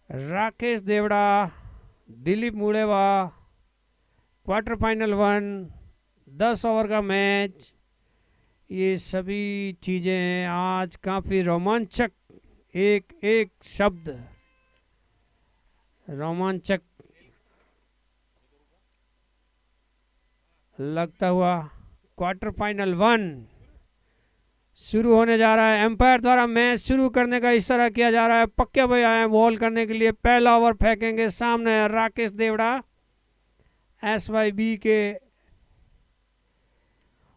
Rakesh Devda, Dilip Mudeva, quarter final 1, 10 over का match, ये सभी चीज़ें आज काफ़ी रोमांचक, एक एक शब्द रोमांचक लगता हुआ क्वार्टर फाइनल 1 शुरू होने जा रहा है। एम्पायर द्वारा मैच शुरू करने का इशारा किया जा रहा है। पक्के भाई आए बॉल करने के लिए, पहला ओवर फेंकेंगे। सामने है राकेश देवड़ा SYB के,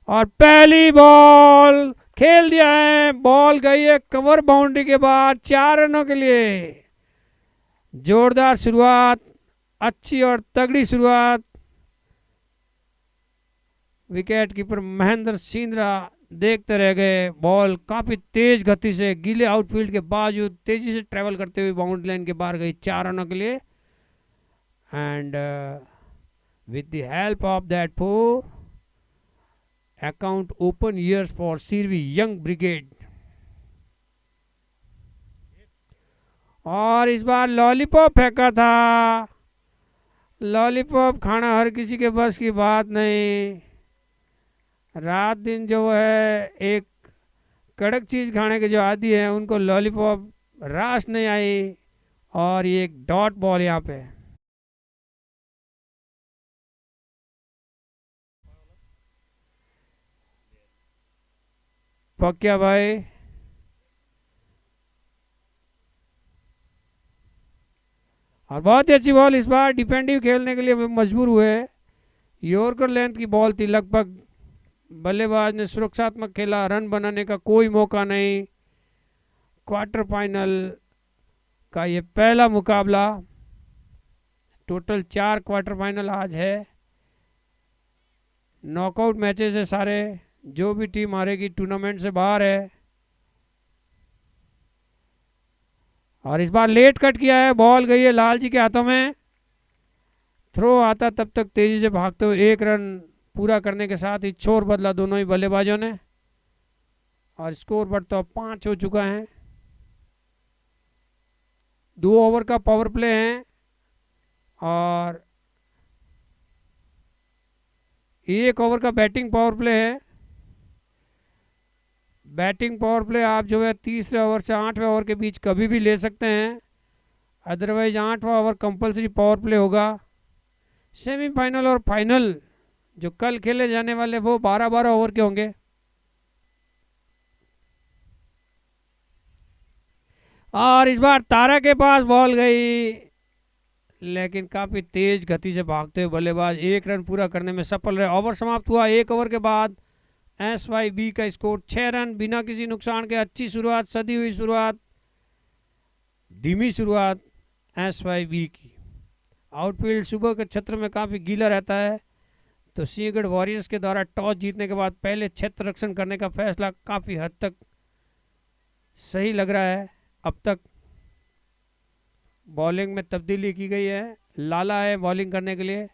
और पहली बॉल खेल दिया है। बॉल गई है कवर बाउंड्री के बाद 4 रनों के लिए। जोरदार शुरुआत, अच्छी और तगड़ी शुरुआत। विकेट कीपर महेंद्र सिंद्रा देखते रह गए। बॉल काफी तेज गति से गीले आउटफील्ड के बावजूद तेजी से ट्रेवल करते हुए बाउंड्री लाइन के बाहर गई 4 रनों के लिए। And with the help of that four, account open years for Seervi young brigade. और इस बार लॉलीपॉप फेंका था। लॉलीपॉप खाना हर किसी के बस की बात नहीं। रात दिन जो है एक कड़क चीज़ खाने के जो आदी हैं उनको लॉलीपॉप रास नहीं आई। और ये एक डॉट बॉल यहाँ पे, पक्या भाई और बहुत ही अच्छी बॉल। इस बार डिफेंसिव खेलने के लिए मजबूर हुए। यॉर्कर लेंथ की बॉल थी लगभग। बल्लेबाज ने सुरक्षात्मक खेला, रन बनाने का कोई मौका नहीं। क्वार्टर फाइनल का ये पहला मुकाबला, टोटल 4 क्वार्टर फाइनल आज है। नॉकआउट मैचेस है सारे। जो भी टीम हारेगी टूर्नामेंट से बाहर है। और इस बार लेट कट किया है। बॉल गई है लाल जी के हाथों में। थ्रो आता तब तक तेजी से भागते हुए 1 रन पूरा करने के साथ ही छोर बदला दोनों ही बल्लेबाजों ने। और स्कोर बोर्ड तो 5 हो चुका है। 2 ओवर का पावर प्ले है और 1 ओवर का बैटिंग पावर प्ले है। बैटिंग पावर प्ले आप जो है तीसरे ओवर से 8वें ओवर के बीच कभी भी ले सकते हैं। अदरवाइज 8वां ओवर कंपलसरी पावर प्ले होगा। सेमीफाइनल और फाइनल जो कल खेले जाने वाले वो 12-12 ओवर के होंगे। और इस बार तारा के पास बॉल गई, लेकिन काफ़ी तेज गति से भागते हुए बल्लेबाज 1 रन पूरा करने में सफल रहे। ओवर समाप्त हुआ। 1 ओवर के बाद SYB का स्कोर 6 रन बिना किसी नुकसान के। अच्छी शुरुआत, सदी हुई शुरुआत, धीमी शुरुआत SYB की। आउटफील्ड सुबह के क्षेत्र में काफ़ी गीला रहता है, तो सिंहगढ़ वॉरियर्स के द्वारा टॉस जीतने के बाद पहले क्षेत्र रक्षण करने का फैसला काफ़ी हद तक सही लग रहा है। अब तक बॉलिंग में तब्दीली की गई है। लाला है बॉलिंग करने के लिए।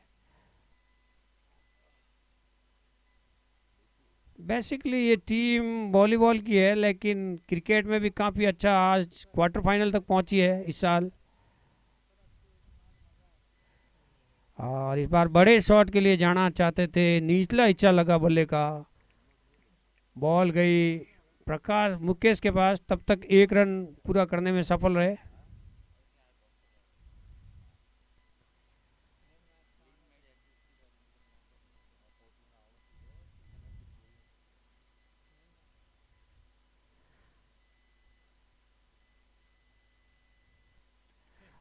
बेसिकली ये टीम वॉलीबॉल की है, लेकिन क्रिकेट में भी काफ़ी अच्छा आज क्वार्टर फाइनल तक पहुंची है इस साल। और इस बार बड़े शॉट के लिए जाना चाहते थे। निचला हिस्सा लगा बल्ले का। बॉल गई प्रकाश मुकेश के पास, तब तक 1 रन पूरा करने में सफल रहे।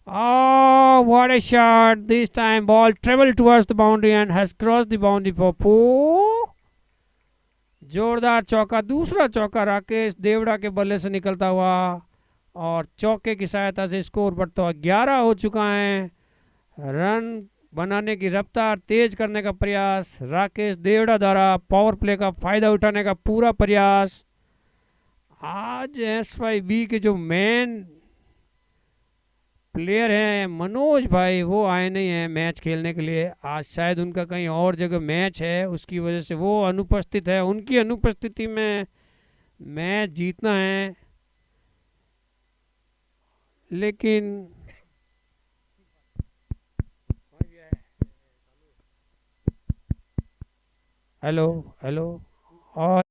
Oh, what a shot! This time ball traveled towards the boundary and has crossed the boundary for 4. जोरदार चौका, दूसरा चौका राकेश देवड़ा के बल्ले से निकलता हुआ और चौके की सहायता से स्कोर बढ़ता हुआ 11 हो चुका है। रन बनाने की रफ्तार तेज करने का प्रयास राकेश देवड़ा द्वारा, पावर प्ले का फायदा उठाने का पूरा प्रयास। आज SYB के जो मेन प्लेयर हैं मनोज भाई, वो आए नहीं हैं मैच खेलने के लिए। आज शायद उनका कहीं और जगह मैच है, उसकी वजह से वो अनुपस्थित है। उनकी अनुपस्थिति में मैच जीतना है, लेकिन हेलो हेलो। और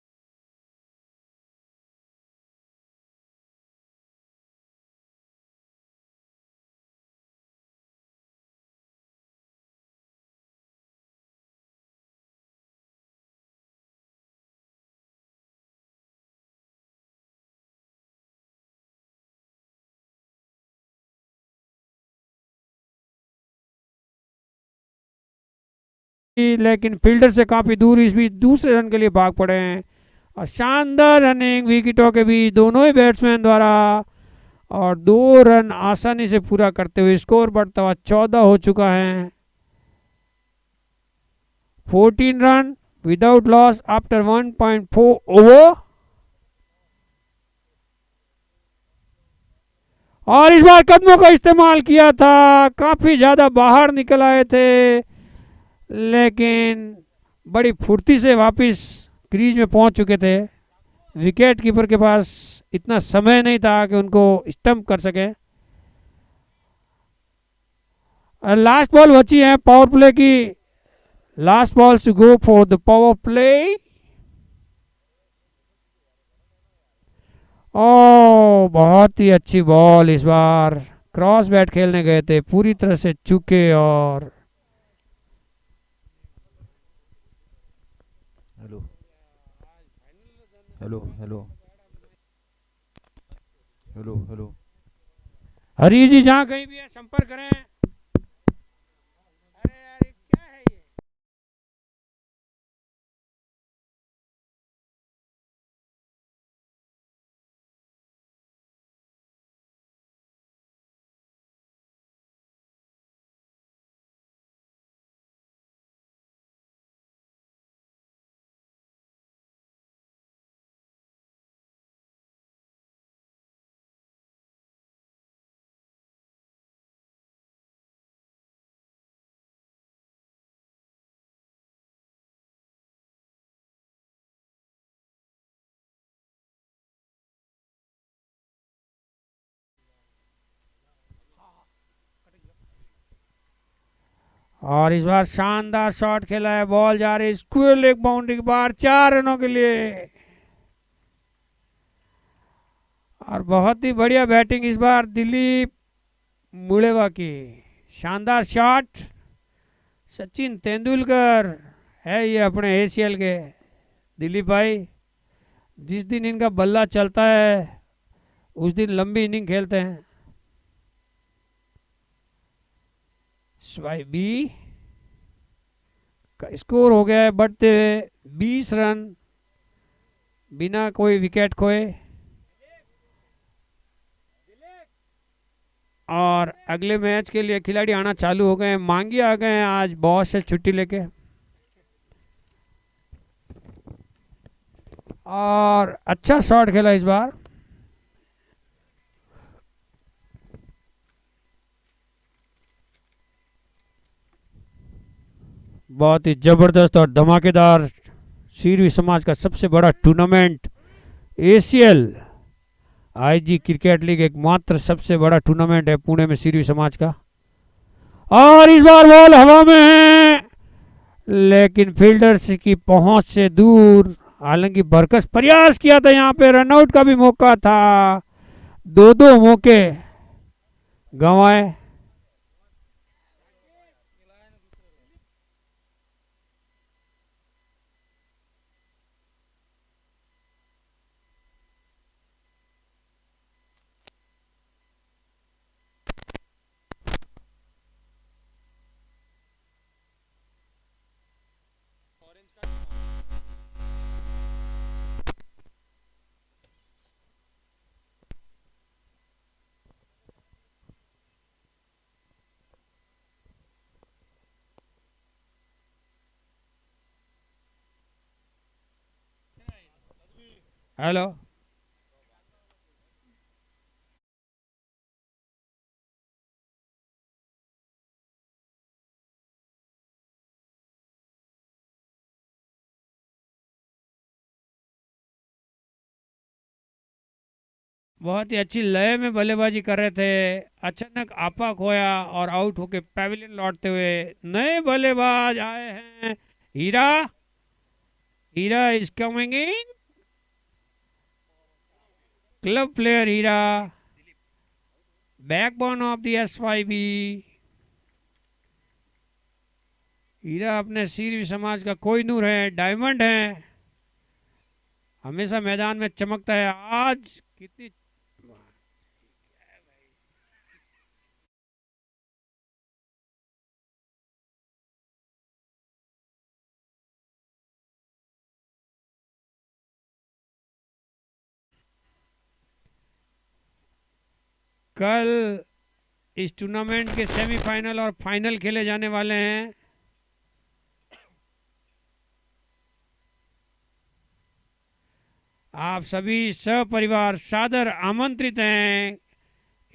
लेकिन फील्डर से काफी दूर इस बीच दूसरे रन के लिए भाग पड़े हैं। और शानदार रनिंग विकेटों के बीच दोनों ही बैट्समैन द्वारा, और 2 रन आसानी से पूरा करते हुए स्कोर बढ़ता हुआ 14 हो चुका है। 14 run without loss after 1.4 over. और इस बार कदमों का इस्तेमाल किया था, काफी ज्यादा बाहर निकल आए थे, लेकिन बड़ी फुर्ती से वापस क्रीज में पहुंच चुके थे। विकेट कीपर के पास इतना समय नहीं था कि उनको स्टंप कर सके। लास्ट बॉल बची है पावर प्ले की। Last ball to go for the power play. ओ बहुत ही अच्छी बॉल, इस बार क्रॉस बैट खेलने गए थे, पूरी तरह से चूके। और hello hello hello hello hello. Hari ji जहाँ कहीं भी है संपर्क करें। अरे यार ये क्या है ये। और इस बार शानदार शॉट खेला है, बॉल जा रही स्क्वायर लेग बाउंड्री के बाहर 4 रनों के लिए। और बहुत ही बढ़िया बैटिंग इस बार दिलीप मुड़ेवा की। शानदार शॉट। सचिन तेंदुलकर है ये अपने एसीएल के दिलीप भाई। जिस दिन इनका बल्ला चलता है उस दिन लंबी इनिंग खेलते हैं। स्वाई बी का स्कोर हो गया है बढ़ते हुए 20 रन बिना कोई विकेट खोए। और अगले मैच के लिए खिलाड़ी आना चालू हो गए हैं। मांगी आ गए हैं आज बॉस से छुट्टी लेके। और अच्छा शॉट खेला इस बार। बहुत ही जबरदस्त और धमाकेदार सीरवी समाज का सबसे बड़ा tournament ACL IG cricket league एकमात्र सबसे बड़ा टूर्नामेंट है पुणे में सीरवी समाज का। और इस बार बॉल हवा में है, लेकिन फील्डर्स की पहुंच से दूर। हालांकि बरकस प्रयास किया था, यहाँ पे रनआउट का भी मौका था। दो दो मौके गंवाए। हेलो। बहुत ही अच्छी लय में बल्लेबाजी कर रहे थे। अचानक आपा खोया और आउट होके पैविलियन लौटते हुए नए बल्लेबाज आए हैं। Heera Heera is coming in, club player Heera, backbone of the एस5बी। हीरा अपने सीरी समाज का कोई नूर है, डायमंड है, हमेशा मैदान में चमकता है। आज कितनी कल इस टूर्नामेंट के सेमीफाइनल और फाइनल खेले जाने वाले हैं। आप सभी सपरिवार सादर आमंत्रित हैं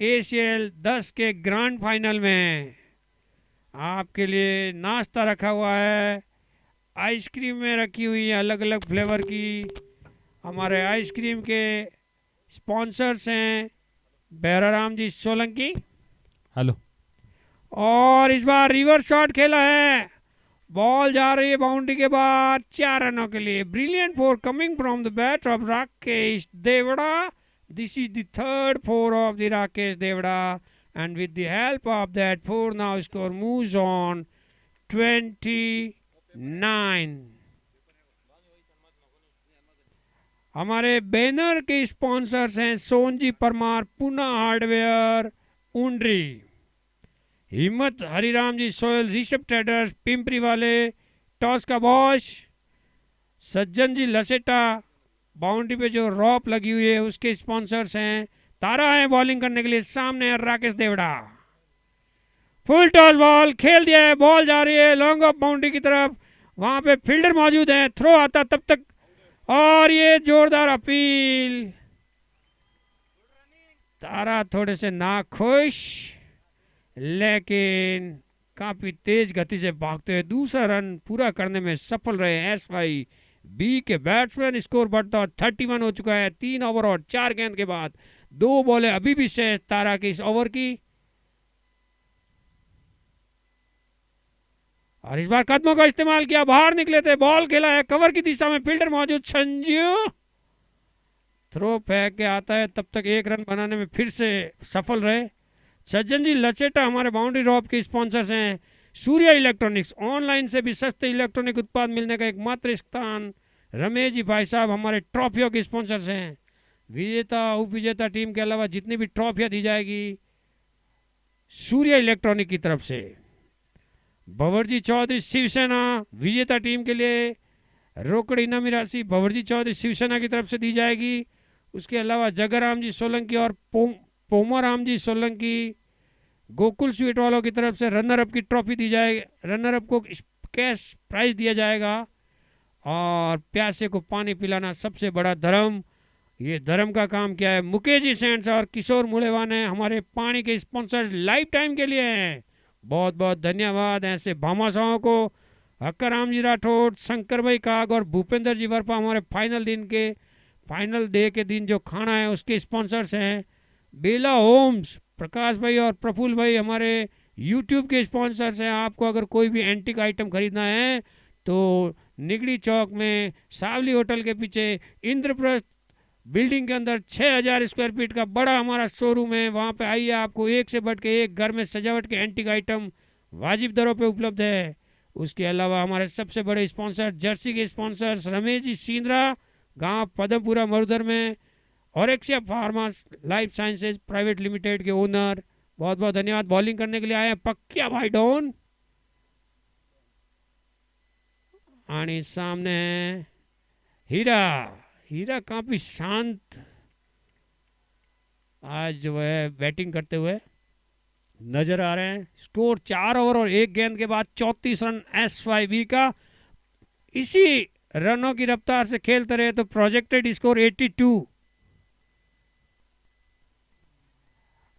एसीएल 10 के ग्रैंड फाइनल में। आपके लिए नाश्ता रखा हुआ है, आइसक्रीम में रखी हुई है अलग अलग फ्लेवर की। हमारे आइसक्रीम के स्पॉन्सर्स हैं बैराराम जी सोलंकी। हेलो। और इस बार रिवर्स शॉट खेला है, बॉल जा रही है बाउंड्री के बाद 4 रनों के लिए। Brilliant four coming from the bat of Rakesh Devda. This is the third four of the Rakesh Devda and with the help of that four now score moves on 29। हमारे बैनर के स्पॉन्सर्स हैं सोनजी परमार, पूना हार्डवेयर, उंडरी, हिम्मत हरिराम जी सोयल, ऋषभ ट्रेडर्स पिंपरी वाले, टॉस का Bosch, सज्जन जी लसेटा, boundary पे जो रॉप लगी हुई है उसके स्पॉन्सर्स हैं। तारा है बॉलिंग करने के लिए, सामने है Rakesh Devda. Full toss ball खेल दिया है, बॉल जा रही है लॉन्ग ऑफ बाउंड्री की तरफ, वहां पे फील्डर मौजूद है, थ्रो आता तब तक, और ये जोरदार अपील। तारा थोड़े से नाखुश, लेकिन काफी तेज गति से भागते हुए दूसरा रन पूरा करने में सफल रहे एस5बी के बैट्समैन। स्कोर बढ़ता 31 हो चुका है 3 ओवर और 4 गेंद के बाद। 2 बॉलें अभी भी शेष तारा की इस ओवर की, और इस बार कदमों का इस्तेमाल किया, बाहर निकले थे, बॉल खेला है कवर की दिशा में, फील्डर मौजूद, संजू थ्रो फेंक के आता है, तब तक 1 रन बनाने में फिर से सफल रहे। सज्जन जी लचेटा हमारे बाउंड्री ड्रॉप के स्पॉन्सर्स हैं। सूर्या इलेक्ट्रॉनिक्स, ऑनलाइन से भी सस्ते इलेक्ट्रॉनिक उत्पाद मिलने का एकमात्र स्थान। रमेश जी भाई साहब हमारे ट्रॉफियों के स्पॉन्सर्स हैं। विजेता उपविजेता टीम के अलावा जितनी भी ट्रॉफियां दी जाएगी सूर्या इलेक्ट्रॉनिक की तरफ से। भंवरजी चौधरी शिवसेना विजेता टीम के लिए रोकड़ इनामी राशि भंवरजी चौधरी शिवसेना की तरफ से दी जाएगी। उसके अलावा जगराम जी सोलंकी और पोमाराम जी सोलंकी गोकुल स्वीट वालों की तरफ से रनर अप की ट्रॉफी दी जाएगी, रनर अप को कैश प्राइज दिया जाएगा। और प्यासे को पानी पिलाना सबसे बड़ा धर्म, ये धर्म का काम क्या है। मुकेश जी सेंट्स और किशोर मुलेवा ने हमारे पानी के स्पॉन्सर लाइफ टाइम के लिए हैं, बहुत बहुत धन्यवाद। ऐसे भामाशाहों को हक्काराम जी राठौड़, शंकर भाई काग और भूपेंद्र जी वर्पा हमारे फाइनल डे के दिन जो खाना है उसके स्पॉन्सर्स हैं। बेला होम्स, प्रकाश भाई और प्रफुल्ल भाई हमारे यूट्यूब के स्पॉन्सर्स हैं। आपको अगर कोई भी एंटीक आइटम खरीदना है तो निगड़ी चौक में सावली होटल के पीछे इंद्रप्रस्थ बिल्डिंग के अंदर 6000 स्क्वायर फीट का बड़ा हमारा शोरूम है। वहाँ पे आइए, आपको एक से बढ़ के एक घर में सजावट के एंटीक आइटम वाजिब दरों पे उपलब्ध है। उसके अलावा हमारे सबसे बड़े स्पॉन्सर जर्सी के स्पॉन्सर्स रमेश जी सिंद्रा, गांव पदमपुरा मरुधर में, और Axia pharma life sciences private limited के ओनर, बहुत बहुत धन्यवाद। बॉलिंग करने के लिए आए हैं पक्किया भाई डॉन, आणि सामने हीरा काफी शांत आज जो है बैटिंग करते हुए नजर आ रहे हैं। स्कोर 4 ओवर और 1 गेंद के बाद 34 रन एस5बी का। इसी रनों की रफ्तार से खेलते रहे तो प्रोजेक्टेड स्कोर 82,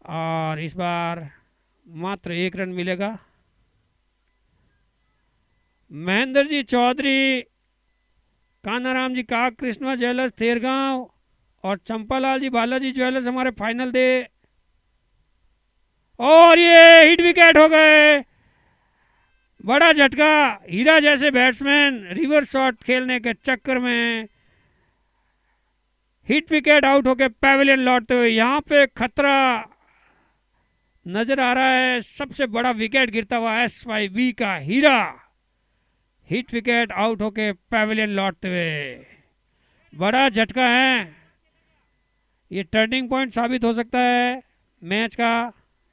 और इस बार मात्र 1 रन मिलेगा। महेंद्र जी चौधरी, कानाराम जी काग, कृष्णा ज्वेलर्स थेरगांव और चंपालाल जी बालाजी ज्वेलर्स हमारे फाइनल डे, और ये हिट विकेट हो गए। बड़ा झटका, हीरा जैसे बैट्समैन रिवर्स शॉट खेलने के चक्कर में हिट विकेट आउट होके पैवेलियन लौटते हुए यहाँ पे खतरा नजर आ रहा है। सबसे बड़ा विकेट गिरता हुआ SYV का हीरा, हिट विकेट आउट होके पैवेलियन लौटते हुए। बड़ा झटका है, ये टर्निंग पॉइंट साबित हो सकता है मैच का।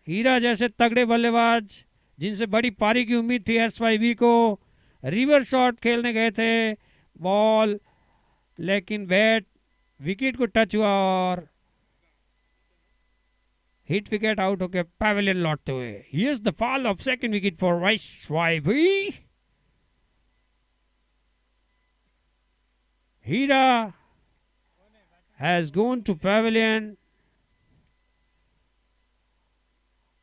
हीरा जैसे तगड़े बल्लेबाज जिनसे बड़ी पारी की उम्मीद थी SYV को, रिवर्स शॉट खेलने गए थे, बॉल लेकिन बैट विकेट को टच हुआ और हिट विकेट आउट होकर पैवेलियन लौटते हुए। Here's the fall of second wicket for SYV। Heera has gone to pavilion.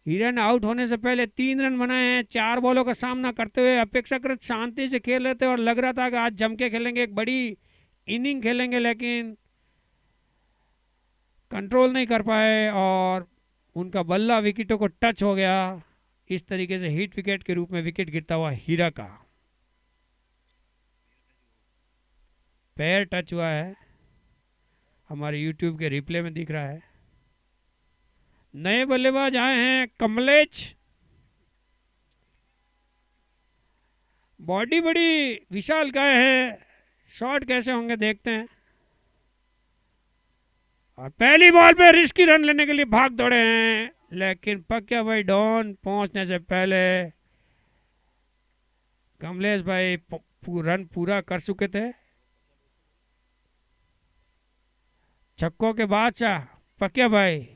Heera ने आउट होने से पहले 3 रन बनाए हैं। 4 बॉलों का सामना करते हुए अपेक्षाकृत शांति से खेल रहे थे और लग रहा था कि आज जम के खेलेंगे, एक बड़ी इनिंग खेलेंगे, लेकिन कंट्रोल नहीं कर पाए और उनका बल्ला विकेटों को टच हो गया। इस तरीके से हिट विकेट के रूप में विकेट गिरता हुआ हीरा का पैर टच हुआ है, हमारे यूट्यूब के रिप्ले में दिख रहा है। नए बल्लेबाज आए हैं कमलेश, बॉडी बड़ी विशाल काय है, शॉट कैसे होंगे देखते हैं। और पहली बॉल पे रिस्की रन लेने के लिए भाग दौड़े हैं, लेकिन पक्या भाई डॉन पहुंचने से पहले कमलेश भाई रन पूरा कर चुके थे। छक्कों के बादशाह पक्या भाई,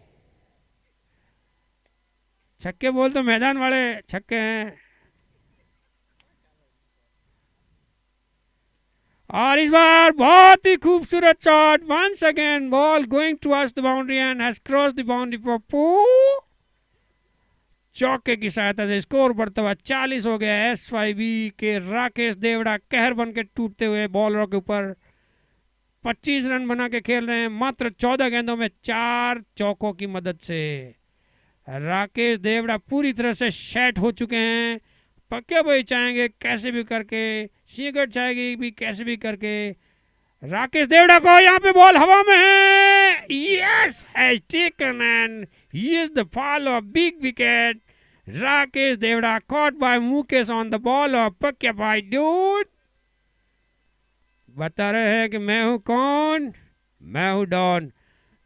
छक्के बोल तो मैदान वाले छक्के हैं। और इस बार बहुत ही खूबसूरत shot, once again ball going towards the boundary and has crossed the boundary for 4। चौके की सहायता से स्कोर बढ़ता हुआ 40 हो गया। SYV के राकेश देवड़ा कहर बन के टूटते हुए बॉलरों के ऊपर 25 रन बना के खेल रहे हैं, मात्र 14 गेंदों में 4 चौकों की मदद से। राकेश देवड़ा पूरी तरह से सेट हो चुके हैं। पक्के भाई चाहेंगे कैसे भी करके, सीगट चाहेगी भी कैसे भी करके। राकेश देवड़ा को यहाँ पे बॉल हवा में है, yes has taken and here's the fall of big wicket. Rakesh Devda caught by Mukesh on the ball of पक्के भाई डूड। बता रहे हैं कि मैं हूँ कौन, मैं हूँ डॉन।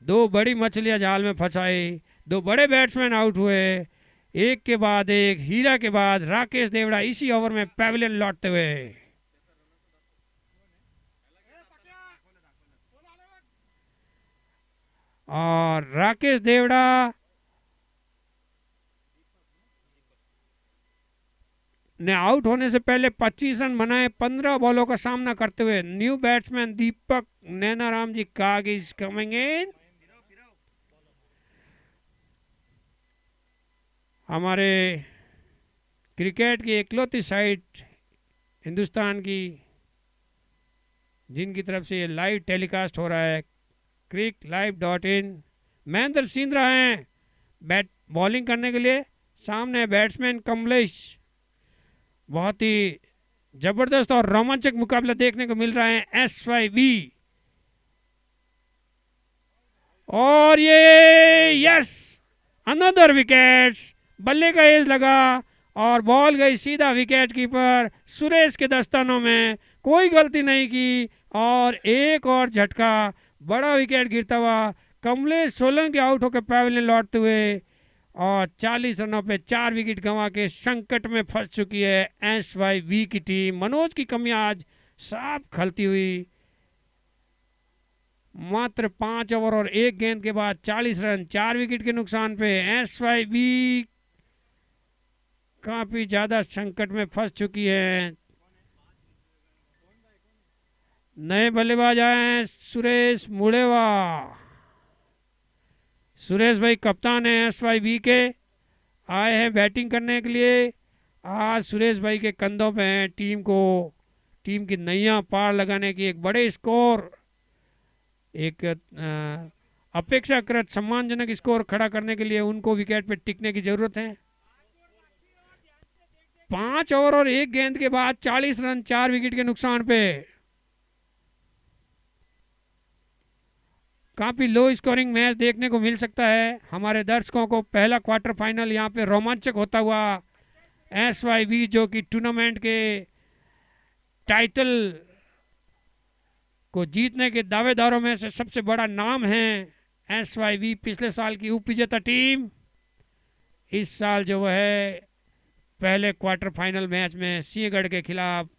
2 बड़ी मछलियां जाल में फंसाई, 2 बड़े बैट्समैन आउट हुए, एक के बाद एक, हीरा के बाद राकेश देवड़ा इसी ओवर में पैवेलियन लौटते हुए। और राकेश देवड़ा ने आउट होने से पहले 25 रन बनाए 15 बॉलों का सामना करते हुए। न्यू बैट्समैन दीपक नैनाराम जी काग इज कमिंग इन। हमारे क्रिकेट की इकलौती साइट हिंदुस्तान की जिनकी तरफ से ये लाइव टेलीकास्ट हो रहा है, cricklive.in। महेंद्र सिंद्रा हैं बैट बॉलिंग करने के लिए, सामने बैट्समैन कमलेश। बहुत ही जबरदस्त और रोमांचक मुकाबला देखने को मिल रहा है SYV। और ये यस अनदर विकेट्स, बल्ले का एज लगा और बॉल गई सीधा विकेट कीपर सुरेश के दस्तानों में, कोई गलती नहीं की। और एक और झटका, बड़ा विकेट गिरता हुआ कमलेश सोलंकी आउट होकर पैवेलियन लौटते हुए और 40 रनों पे 4 विकेट गंवा के संकट में फंस चुकी है SYV की टीम। मनोज की कमी आज साफ खलती हुई। मात्र 5 ओवर और 1 गेंद के बाद 40 रन 4 विकेट के नुकसान पे SYV काफी ज्यादा संकट में फंस चुकी है। नए बल्लेबाज आए हैं सुरेश मुड़ेवा। सुरेश भाई कप्तान है SYV के, आए हैं बैटिंग करने के लिए। आज सुरेश भाई के कंधों पे हैं टीम की नैया पार लगाने की एक बड़े स्कोर, एक अपेक्षाकृत सम्मानजनक स्कोर खड़ा करने के लिए उनको विकेट पे टिकने की जरूरत है। 5 ओवर और 1 गेंद के बाद 40 रन 4 विकेट के नुकसान पे। काफी लो स्कोरिंग मैच देखने को मिल सकता है। हमारे दर्शकों को पहला क्वार्टर फाइनल यहाँ पे रोमांचक होता हुआ SYV जो कि टूर्नामेंट के टाइटल को जीतने के दावेदारों में से सबसे बड़ा नाम है। SYV पिछले साल की उप विजेता टीम इस साल जो है पहले क्वार्टर फाइनल मैच में सिंहगढ़ के खिलाफ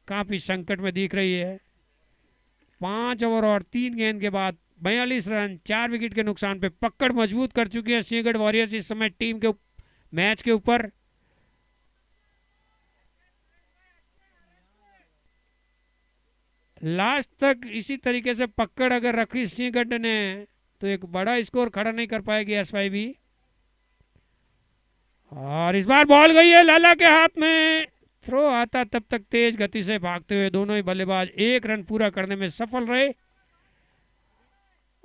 काफ़ी संकट में दिख रही है। 5 ओवर और 3 गेंद के बाद 42 रन 4 विकेट के नुकसान पे पकड़ मजबूत कर चुकी है सिंहगढ़ वॉरियर्स इस समय टीम के मैच के ऊपर। लास्ट तक इसी तरीके से पकड़ अगर रखी सिंहगढ़ ने तो एक बड़ा स्कोर खड़ा नहीं कर पाएगी SYV। और इस बार बॉल गई है लाला के हाथ में। थ्रो आता तब तक तेज गति से भागते हुए दोनों ही बल्लेबाज 1 रन पूरा करने में सफल रहे।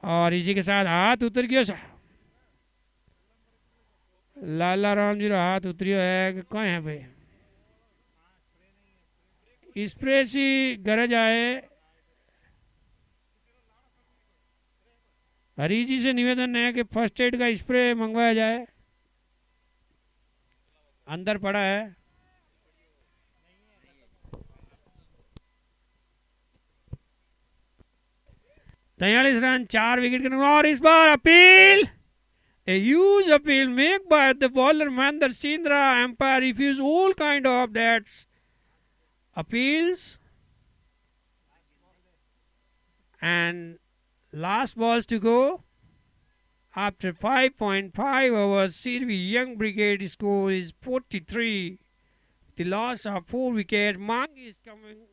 और इसी के साथ हाथ उतर गया लाला राम जी हाथ उतरियो है कि कहाँ है भाई स्प्रे सी गरज आए। हरी जी से निवेदन है कि फर्स्ट एड का स्प्रे मंगवाया जाए। अंदर पड़ा है। तैयालीस रन 4 विकेट के और इस बार appeal A huge appeal made by the bowler Mahendra Sindra. Umpire refused all kind of that appeals. And last balls to go. After 5.5 overs, Sirvi Young Brigade score is 43. The loss of 4 wickets. Mang is coming.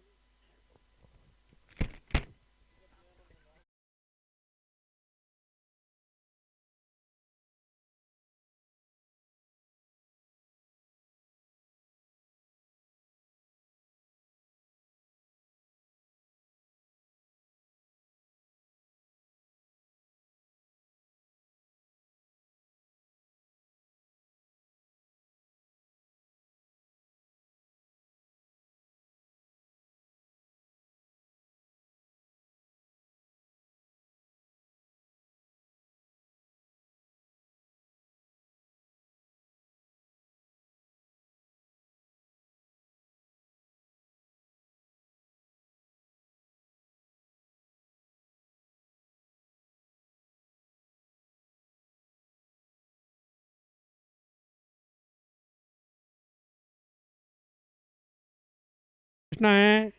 है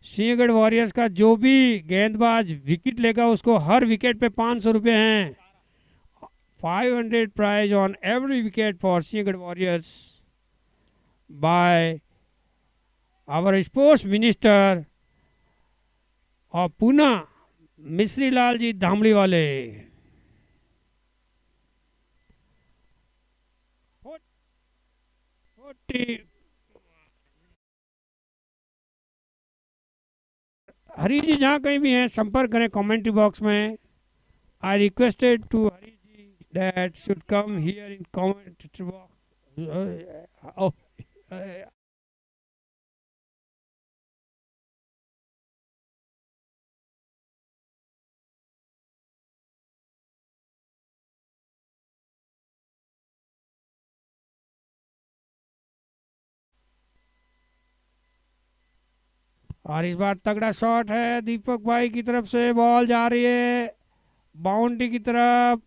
Sinhagad warriors का जो भी गेंदबाज wicket लेगा उसको हर wicket पे 500 रुपये हैं। 500 prize on every wicket for Sinhagad warriors by our sports minister और पुनः मिश्री लाल जी धामड़ी वाले। हरी जी जहाँ कहीं भी हैं संपर्क करें कमेंट्री बॉक्स में। I requested to Hari ji that should come here in commentary box. और इस बार तगड़ा शॉट है दीपक भाई की तरफ से। बॉल जा रही है बाउंड्री की तरफ।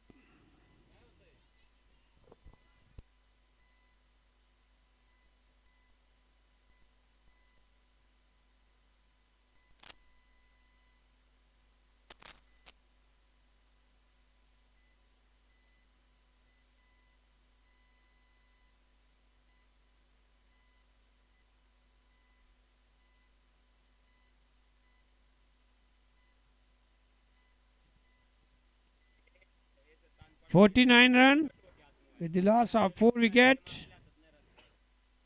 $49 run with the loss of 4 wickets.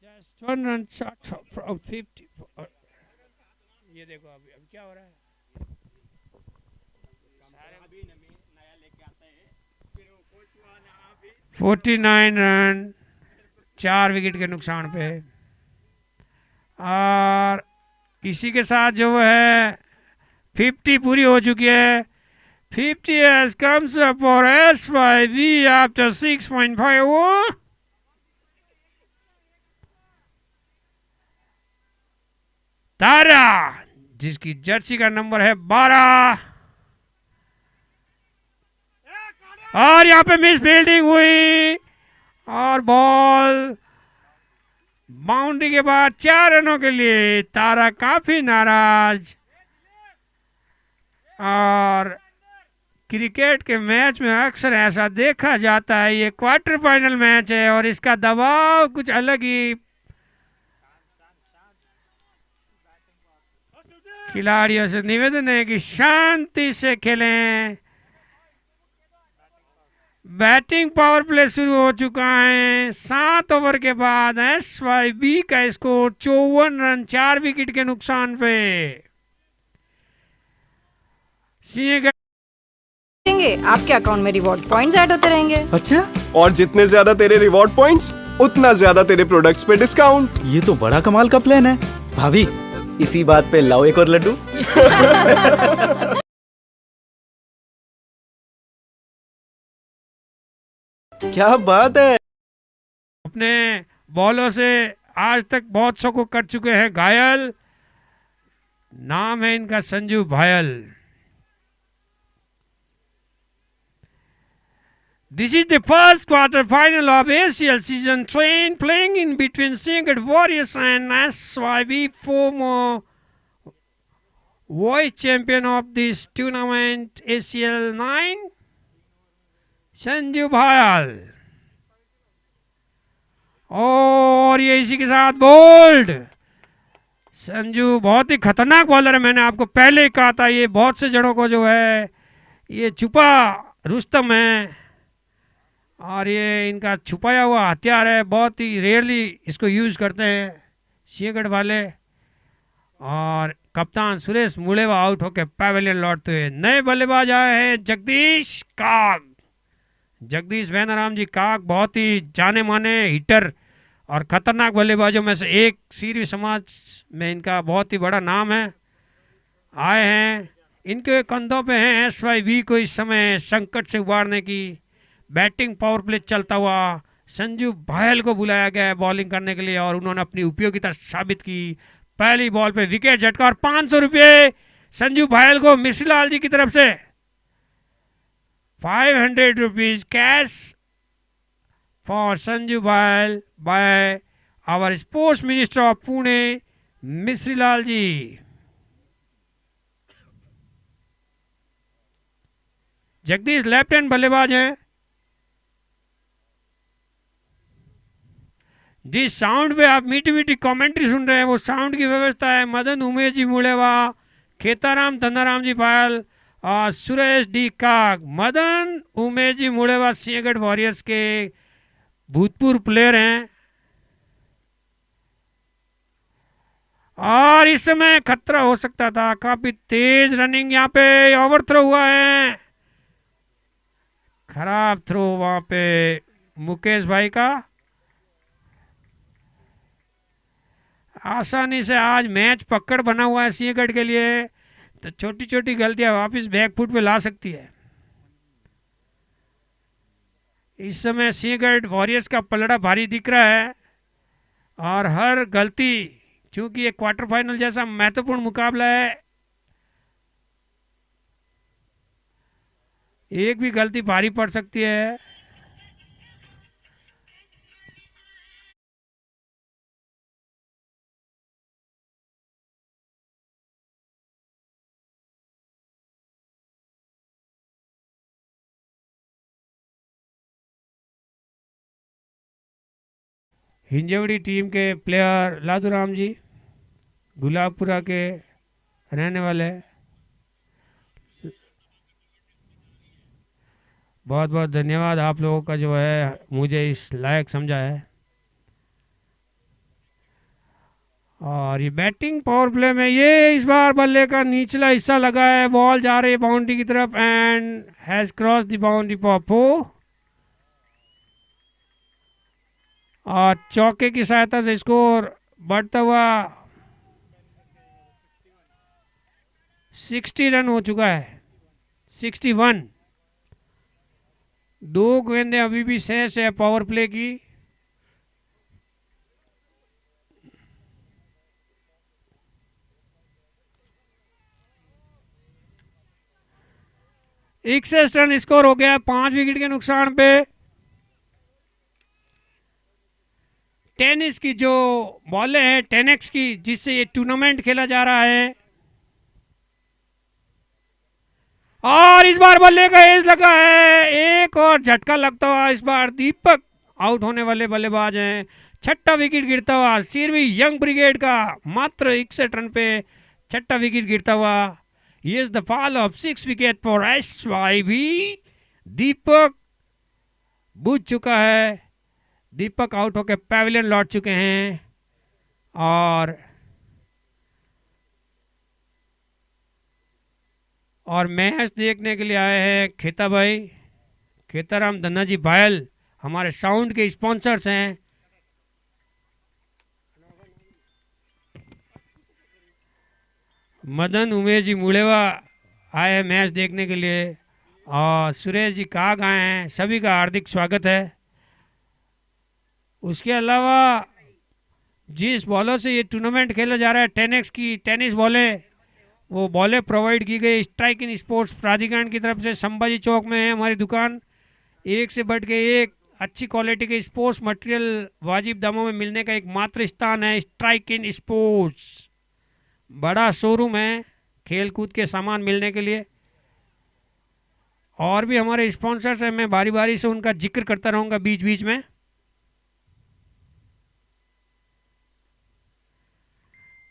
Just 1 run shot from 50. ये देखो अभी क्या हो रहा है। 49 रन 4 विकेट के नुकसान पे। और इसी के साथ जो है 50 पूरी हो चुकी है। 50 has comes up for S5B after 6.5 over. तारा जिसकी जर्सी का नंबर है 12 और यहाँ पे मिस फील्डिंग हुई और बॉल बाउंड्री के बाद 4 रनों के लिए तारा काफी नाराज। और क्रिकेट के मैच में अक्सर ऐसा देखा जाता है, ये क्वार्टर फाइनल मैच है और इसका दबाव कुछ अलग ही। खिलाड़ियों से निवेदन है कि शांति से खेलें। बैटिंग पावर प्ले शुरू हो चुका है। 7 ओवर के बाद SYB का स्कोर 54 रन 4 विकेट के नुकसान पे। आपके अकाउंट में रिवॉर्ड पॉइंट्स ऐड होते रहेंगे। अच्छा, और जितने ज्यादा तेरे रिवॉर्ड पॉइंट्स उतना ज्यादा तेरे प्रोडक्ट्स पे डिस्काउंट। ये तो बड़ा कमाल का प्लान है। भाभी, इसी बात पे लाओ एक और लड्डू। क्या बात है। अपने बॉलों से आज तक बहुत सौ को कर चुके हैं घायल। नाम है इनका संजू भायल। This is the first quarter final of ACL season 3 playing in between Singapore Warriors and SYB, former vice champion of this tournament ACL 9 Sanju भायल। और ये इसी के साथ बोल्ड। संजू बहुत ही खतरनाक बॉलर है, मैंने आपको पहले ही कहा था। ये बहुत से जड़ों को जो है ये छुपा रुस्तम है और ये इनका छुपाया हुआ हथियार है। बहुत ही रेयरली इसको यूज़ करते हैं सिंहगढ़ वाले। और कप्तान सुरेश मुड़ेवा आउट होकर पैवेलियन लौटते हुए। नए बल्लेबाज आए हैं जगदीश काग। जगदीश वेनाराम जी काग बहुत ही जाने माने हिटर और खतरनाक बल्लेबाजों में से एक। सीरी समाज में इनका बहुत ही बड़ा नाम है। आए हैं, इनके कंधों पे हैं SYB को इस समय संकट से उबारने की। बैटिंग पावर प्ले चलता हुआ संजू भायल को बुलाया गया है बॉलिंग करने के लिए और उन्होंने अपनी उपयोगिता साबित की। पहली बॉल पे विकेट झटका और 500 रुपये संजू भायल को मिश्रीलाल जी की तरफ से। 500 rupees cash for Sanju Bhayal by our sports minister of Pune Mishrilal ji. Jagdish left hand बल्लेबाज हैं। जिस साउंड पे आप मीठी मीठी कमेंट्री सुन रहे हैं वो साउंड की व्यवस्था है मदन उमेश जी मुड़ेवा, खेताराम धनाराम जी पायल और सुरेश डी काग। मदन उमेश जी मुड़ेवा सिंहगढ़ वॉरियर्स के भूतपूर्व प्लेयर हैं और इस समय खतरा हो सकता था। काफी तेज रनिंग यहाँ पे ओवर थ्रो हुआ है। खराब थ्रो वहां पे मुकेश भाई का। आसानी से आज मैच पकड़ बना हुआ है सिंहगढ़ के लिए, तो छोटी छोटी गलतियां वापस बैकफुट पे ला सकती है। इस समय सिंहगढ़ वॉरियर्स का पलड़ा भारी दिख रहा है और हर गलती, चूंकि ये क्वार्टर फाइनल जैसा महत्वपूर्ण मुकाबला है, एक भी गलती भारी पड़ सकती है। हिंजवड़ी टीम के प्लेयर लादूराम जी गुलाबपुरा के रहने वाले, बहुत बहुत धन्यवाद आप लोगों का जो है मुझे इस लायक समझा है। और ये बैटिंग पावर प्ले में ये इस बार बल्ले का निचला हिस्सा लगा है। बॉल जा रही है बाउंड्री की तरफ and has cross the boundary for 4 और चौके की सहायता से स्कोर बढ़ता हुआ 60 रन हो चुका है, 61। 2 गेंदें अभी भी शेष है पावर प्ले की। इकसठ रन स्कोर हो गया 5 विकेट के नुकसान पे। टेनिस की जो बॉलें हैं, टेनेक्स की, जिससे ये टूर्नामेंट खेला जा रहा है, और इस बार बल्ले का एज लगा है, एक और झटका लगता हुआ इस बार दीपक आउट होने वाले बल्लेबाज हैं। 6ठा विकेट गिरता हुआ सीरवी यंग ब्रिगेड का मात्र 61 रन पे 6ठा विकेट गिरता हुआ। ये is the fall of 6 wicket for SYB। दीपक बुझ चुका है, दीपक आउट होकर पैविलियन लौट चुके हैं। और मैच देखने के लिए आए हैं खेता भाई, खेताराम धन्ना जी भायल, हमारे साउंड के स्पॉन्सर्स हैं। मदन उमेश जी मुड़ेवा आए हैं मैच देखने के लिए, और सुरेश जी काग आए हैं। सभी का हार्दिक स्वागत है। उसके अलावा जिस बॉलों से ये टूर्नामेंट खेला जा रहा है, टेनेक्स की टेनिस बॉलें, वो बॉलें प्रोवाइड की गई स्ट्राइक इन स्पोर्ट्स प्राधिकरण की तरफ से। संभाजी चौक में है हमारी दुकान। एक से बढ़ के एक अच्छी क्वालिटी के स्पोर्ट्स मटेरियल वाजिब दामों में मिलने का एकमात्र स्थान है स्ट्राइक इन स्पोर्ट्स। बड़ा शोरूम है खेल कूद के सामान मिलने के लिए। और भी हमारे स्पॉन्सर्स हैं, मैं बारी बारी से उनका जिक्र करता रहूँगा बीच बीच में।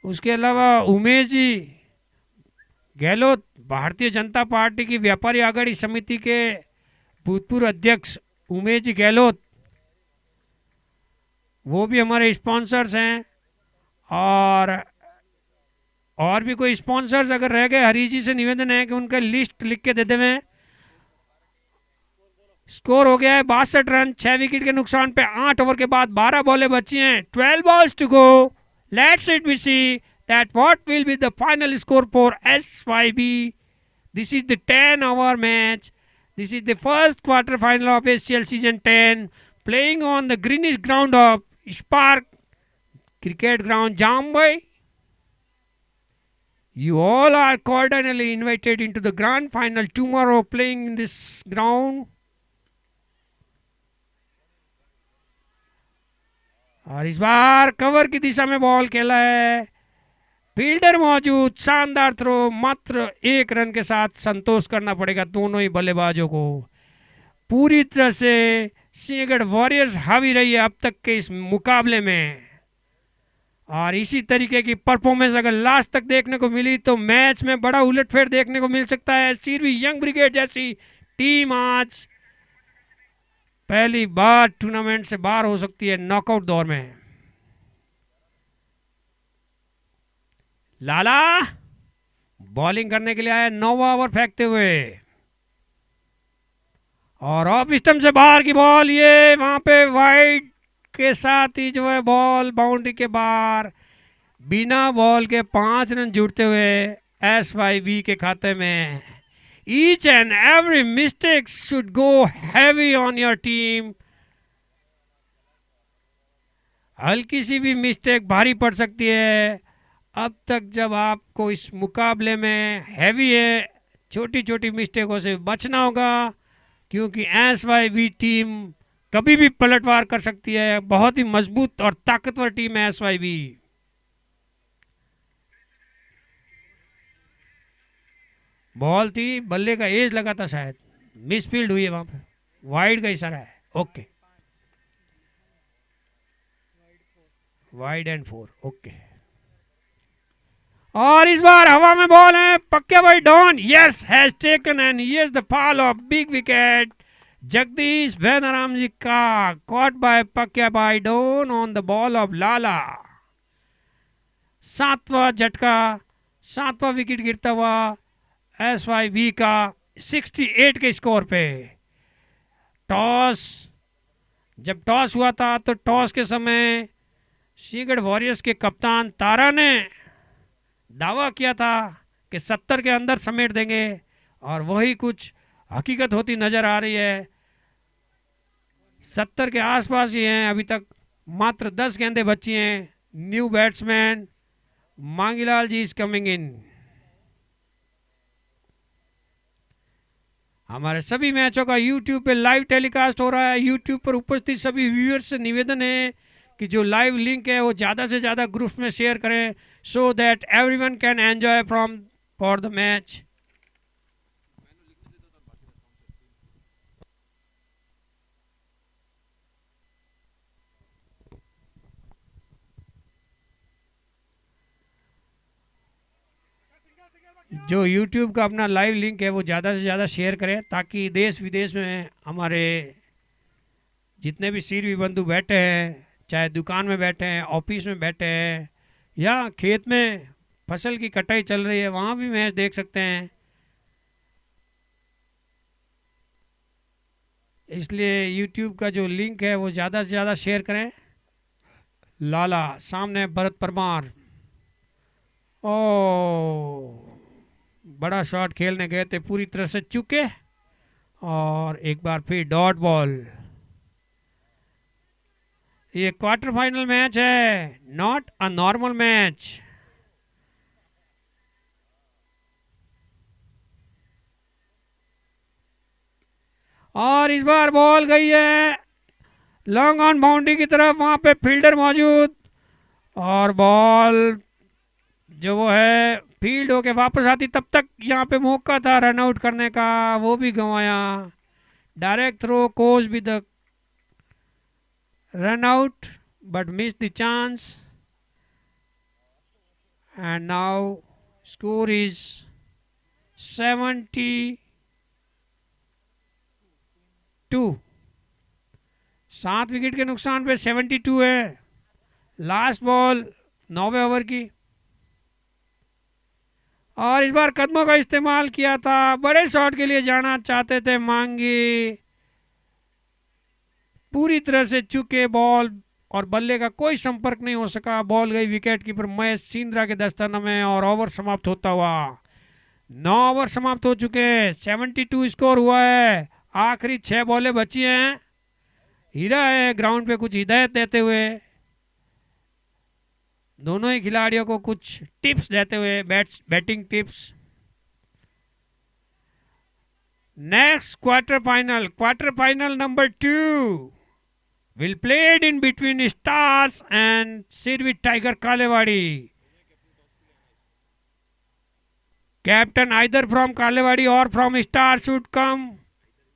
उसके अलावा उमेश जी गहलोत, भारतीय जनता पार्टी की व्यापारी आघाड़ी समिति के भूतपूर्व अध्यक्ष उमेश जी गहलोत, वो भी हमारे स्पॉन्सर्स हैं। और भी कोई स्पॉन्सर्स अगर रह गए, हरी जी से निवेदन है कि उनका लिस्ट लिख के दे देवें। स्कोर हो गया है 62 रन, 6 विकेट के नुकसान पे। 8 ओवर के बाद 12 बॉलें बची हैं, 12 balls to go। Let's it we see that what will be the final score for SYB. This is the 10-hour match. This is the first quarter final of SCL season 10, playing on the greenish ground of Spark Cricket Ground, Jambai. You all are cordially invited into the grand final tomorrow, playing in this ground. और इस बार cover की दिशा में ball खेला है, fielder मौजूद, शानदार throw, मात्र 1 run के साथ संतोष करना पड़ेगा दोनों ही बल्लेबाजों को। पूरी तरह से सिंहगढ़ वॉरियर्स हावी रही है अब तक के इस मुकाबले में, और इसी तरीके की परफॉर्मेंस अगर लास्ट तक देखने को मिली तो मैच में बड़ा उलटफेर देखने को मिल सकता है। सीरवी यंग ब्रिगेड जैसी टीम आज पहली बार टूर्नामेंट से बाहर हो सकती है नॉकआउट दौर में। लाला बॉलिंग करने के लिए आया, 9वां ओवर फेंकते हुए, और ऑफ स्टंप से बाहर की बॉल, ये वहां पे वाइड के साथ ही जो है बॉल बाउंड्री के बाहर, बिना बॉल के 5 रन जुड़ते हुए SYB के खाते में। Each and every mistake should go heavy on your team. हल्की सी भी मिस्टेक भारी पड़ सकती है। अब तक जब आपको इस मुकाबले में हैवी है, छोटी छोटी मिस्टेकों से बचना होगा, क्योंकि SYB टीम कभी भी पलटवार कर सकती है। बहुत ही मजबूत और ताकतवर टीम है SYB। बॉल थी, बल्ले का एज लगा था, शायद मिसफील्ड हुई है वहां पे, वाइड का इशारा है। Okay, wide and 4, okay. और इस बार हवा में बॉल है, पक्के भाई Don, yes, has taken and here's the fall of big wicket. Jagdish Vainaram ji का कॉट बाय पक्या भाई Don on the ball of Lala. 7वां झटका, 7वां विकेट गिरता हुआ SYB का 68 के स्कोर पे। टॉस, जब टॉस हुआ था तो टॉस के समय सिंहगढ़ वॉरियर्स के कप्तान तारा ने दावा किया था कि 70 के अंदर समेट देंगे, और वही कुछ हकीकत होती नजर आ रही है। 70 के आसपास ही हैं अभी तक, मात्र 10 गेंदें बची हैं। New batsman Mangilal ji is coming in. हमारे सभी मैचों का यूट्यूब पे लाइव टेलीकास्ट हो रहा है। यूट्यूब पर उपस्थित सभी व्यूअर्स से निवेदन है कि जो लाइव लिंक है वो ज़्यादा से ज़्यादा ग्रुप में शेयर करें, so that everyone can enjoy from for the match. जो YouTube का अपना लाइव लिंक है वो ज़्यादा से ज़्यादा शेयर करें, ताकि देश विदेश में हमारे जितने भी सीर भी बंधु बैठे हैं, चाहे दुकान में बैठे हैं, ऑफिस में बैठे हैं, या खेत में फसल की कटाई चल रही है, वहाँ भी मैच देख सकते हैं। इसलिए YouTube का जो लिंक है वो ज़्यादा से ज़्यादा शेयर करें। लाला सामने भरत परमार, ओ बड़ा शॉट खेलने गए थे, पूरी तरह से चुके, और एक बार फिर डॉट बॉल। ये क्वार्टर फाइनल मैच है, नॉट अ नॉर्मल मैच। और इस बार बॉल गई है लॉन्ग ऑन बाउंड्री की तरफ, वहां पे फील्डर मौजूद, और बॉल जो वो है फील्ड होके वापस आती, तब तक यहाँ पे मौका था रन आउट करने का, वो भी गंवाया। डायरेक्ट थ्रो कोज भी the run out but miss the chance, and now score is 72। 7 wicket के नुकसान पे 72 है। लास्ट बॉल 9वें ओवर की, और इस बार कदमों का इस्तेमाल किया था, बड़े शॉट के लिए जाना चाहते थे मांगी, पूरी तरह से चुके बॉल और बल्ले का कोई संपर्क नहीं हो सका। बॉल गई विकेट कीपर महेश सिंद्रा के दस्ताने में, और ओवर समाप्त होता हुआ 9 ओवर समाप्त हो चुके, 72 स्कोर हुआ है। आखिरी 6 बॉलें बची हैं। हीरा है ग्राउंड पे कुछ हिदायत देते हुए, दोनों ही खिलाड़ियों को कुछ टिप्स देते हुए, batting tips. Next quarter final number 2 will played in between Stars and Sirvit Tiger Kalewadi. Captain either from Kalewadi or from Stars should come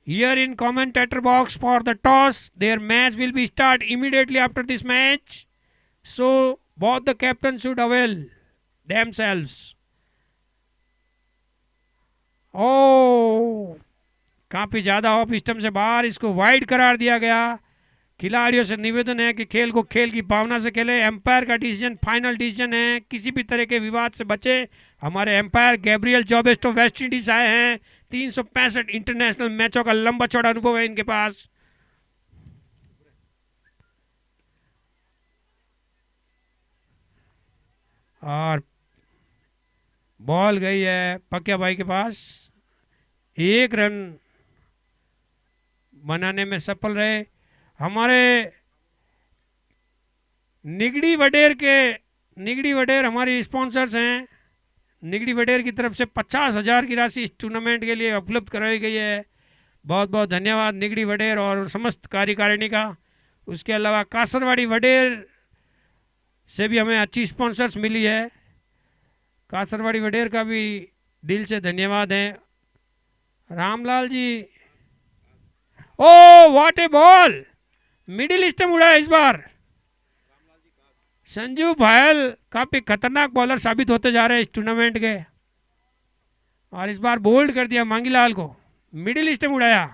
here in commentator box for the toss. Their match will be start immediately after this match, so both the captains should avail themselves. काफी ज्यादा off stump से बाहर, इसको wide करार दिया गया। खिलाड़ियों से निवेदन है कि खेल को खेल की भावना से खेले। एम्पायर का डिसीजन फाइनल डिसीजन है, किसी भी तरह के विवाद से बचे। हमारे एम्पायर गैब्रियल जॉबेस्टो वेस्ट इंडीज आए हैं, 365 इंटरनेशनल मैचों का लंबा चौड़ा अनुभव है इनके पास। और बॉल गई है पक्या भाई के पास, 1 रन बनाने में सफल रहे। हमारे निगड़ी वडेर हमारी स्पॉन्सर्स हैं। निगड़ी वडेर की तरफ से 50,000 की राशि इस टूर्नामेंट के लिए उपलब्ध कराई गई है। बहुत बहुत धन्यवाद निगड़ी वडेर और समस्त कार्यकारिणी का। उसके अलावा कासरवाड़ी वडेर से भी हमें अच्छी स्पॉन्सर्स मिली है। कासरवाड़ी वडेर का भी दिल से धन्यवाद है। Ramlal ji, oh what a ball, middle stump उड़ाया इस बार। संजू भायल काफी खतरनाक बॉलर साबित होते जा रहे हैं इस टूर्नामेंट के, और इस बार बोल्ड कर दिया मांगीलाल को, मिडिल स्टंप उड़ाया।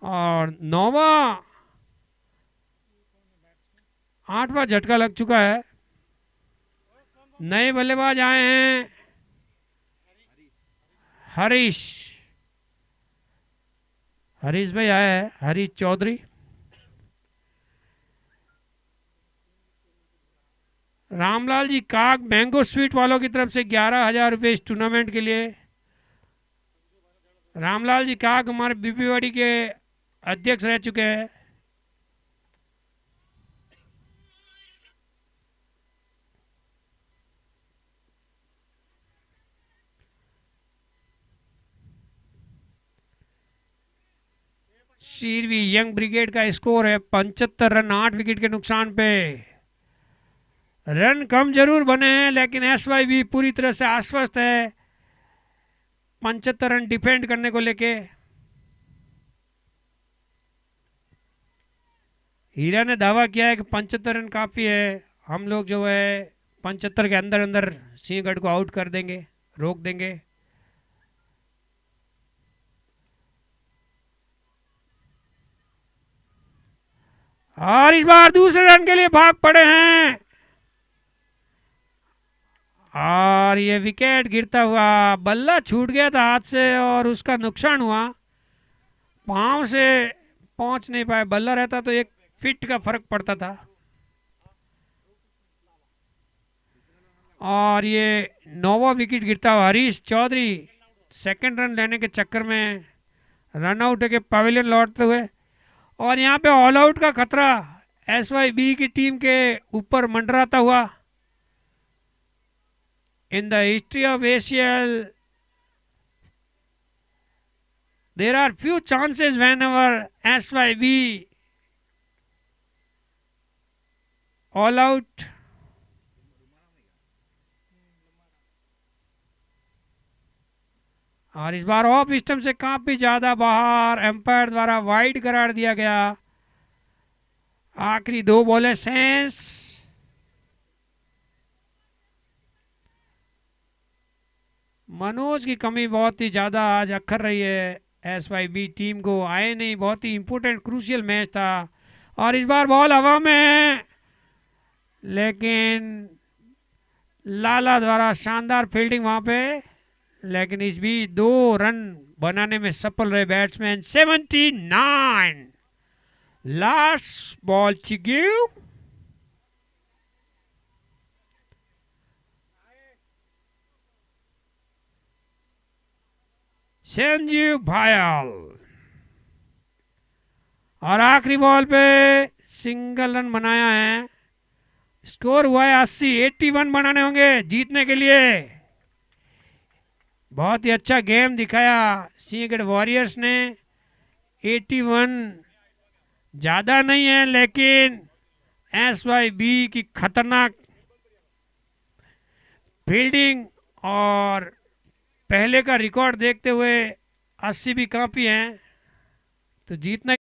और 8वां झटका लग चुका है। नए बल्लेबाज आए हैं, हरीश भाई आया है, हरीश चौधरी। रामलाल जी काग मैंगो स्वीट वालों की तरफ से 11,000 रुपये इस टूर्नामेंट के लिए। रामलाल जी काग हमारे बीपीवाड़ी के अध्यक्ष रह चुके हैं। शीरवी यंग ब्रिगेड का स्कोर है 75 रन 8 विकेट के नुकसान पे। रन कम जरूर बने हैं लेकिन एसवाई भी पूरी तरह से आश्वस्त है 75 रन डिफेंड करने को लेके। हीरा ने दावा किया है कि 75 रन काफ़ी है, हम लोग जो है 75 के अंदर अंदर सिंहगढ़ को आउट कर देंगे, रोक देंगे। और इस बार दूसरे रन के लिए भाग पड़े हैं और ये विकेट गिरता हुआ, बल्ला छूट गया था हाथ से और उसका नुकसान हुआ, पांव से पहुंच नहीं पाए। बल्ला रहता तो एक फिट का फर्क पड़ता था। और ये 9वां विकेट गिरता हुआ, हरीश चौधरी सेकंड रन लेने के चक्कर में रन आउट के पवेलियन लौटते हुए। और यहाँ पे ऑल आउट का खतरा एसवाई की टीम के ऊपर मंडराता हुआ। In the history of Asian there are few chances whenever SYB all out और इस बार ऑफ स्टंप से काफी ज्यादा बाहर, एम्पायर द्वारा वाइड करार दिया गया। आखिरी 2 बॉलें सेंस। मनोज की कमी बहुत ही ज्यादा आज अखर रही है एसवाईबी टीम को, आए नहीं, बहुत ही इंपॉर्टेंट क्रूशियल मैच था। और इस बार बॉल हवा में है लेकिन लाला द्वारा शानदार फील्डिंग वहां पे, लेकिन इस बीच 2 रन बनाने में सफल रहे batsman. 79 last ball to give. Sanjeev Bhayal और आखिरी बॉल पे सिंगल रन बनाया है। स्कोर हुआ है 80, 81 बनाने होंगे जीतने के लिए। बहुत ही अच्छा गेम दिखाया सिंहगढ़ वॉरियर्स ने। 81 ज़्यादा नहीं है लेकिन एसवाईबी की खतरनाक फील्डिंग और पहले का रिकॉर्ड देखते हुए 80 भी काफ़ी हैं, तो जीतना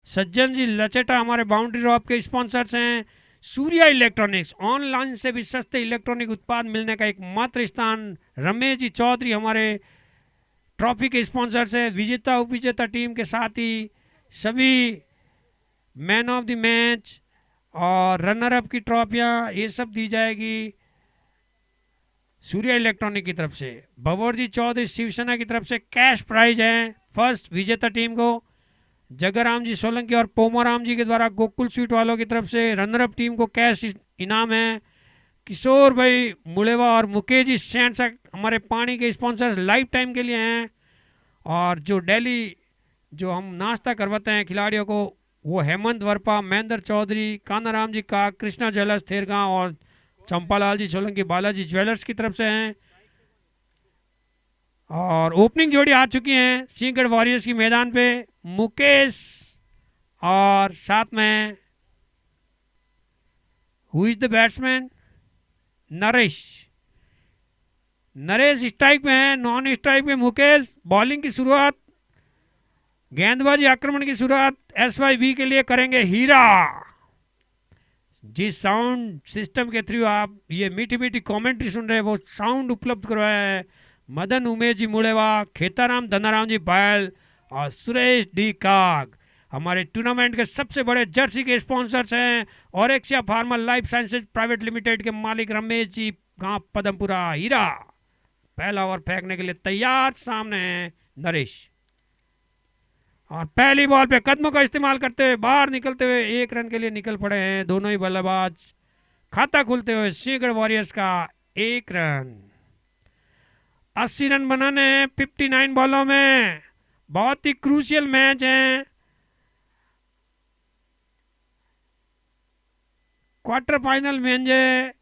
सज्जन जी लचेटा हमारे बाउंड्री ड्रॉप के स्पॉन्सर्स हैं। सूर्या इलेक्ट्रॉनिक्स, ऑनलाइन से भी सस्ते इलेक्ट्रॉनिक उत्पाद मिलने का एकमात्र स्थान। रमेश जी चौधरी हमारे ट्रॉफी के स्पॉन्सर्स हैं। विजेता उपविजेता टीम के साथ ही सभी मैन ऑफ द मैच और रनर अप की ट्रॉफियाँ ये सब दी जाएगी सूर्या इलेक्ट्रॉनिक की तरफ से। भंवर जी चौधरी शिवसेना की तरफ से कैश प्राइज है फर्स्ट विजेता टीम को। जगराम जी सोलंकी और पोमोराम जी के द्वारा गोकुल स्वीट वालों की तरफ से रनर अप टीम को कैश इनाम है। किशोर भाई मुड़ेवा और मुकेश जी सेंट हमारे पानी के स्पॉन्सर्स लाइफ टाइम के लिए हैं। और जो डेली जो हम नाश्ता करवाते हैं खिलाड़ियों को वो हेमंत वर्पा, महेंद्र चौधरी, कानाराम जी का, कृष्णा ज्वेलर्स थेरगांव और चंपालाल जी सोलंकी बालाजी ज्वेलर्स की तरफ से हैं। और ओपनिंग जोड़ी आ चुकी हैं सिंहगढ़ वॉरियर्स की मैदान पे, मुकेश और साथ में who is the batsman Naresh. Naresh strike में है, नॉन स्ट्राइक में मुकेश। बॉलिंग की शुरुआत, गेंदबाजी आक्रमण की शुरुआत SYB के लिए करेंगे हीरा। जिस साउंड सिस्टम के थ्रू आप ये मीठी मीठी कमेंट्री सुन रहे हैं वो साउंड उपलब्ध करवाया है मदन उमेश जी मुड़ेवा, खेताराम धनाराम जी बायल और सुरेश डी काग। हमारे टूर्नामेंट के सबसे बड़े जर्सी के स्पॉन्सर्स हैं और Axia pharma life sciences private limited के मालिक रमेश जी गांव पदमपुरा। हीरा पहला ओवर फेंकने के लिए तैयार, सामने है नरेश और पहली बॉल पे कदमों का इस्तेमाल करते हुए बाहर निकलते हुए 1 रन के लिए निकल पड़े हैं दोनों ही बल्लेबाज। खाता खुलते हुए सिंहगढ़ वॉरियर्स का 1 रन। 80 रन बनाने हैं 59 बॉलों में। बहुत ही क्रूशियल मैच है। क्वार्टर फाइनल मैच है,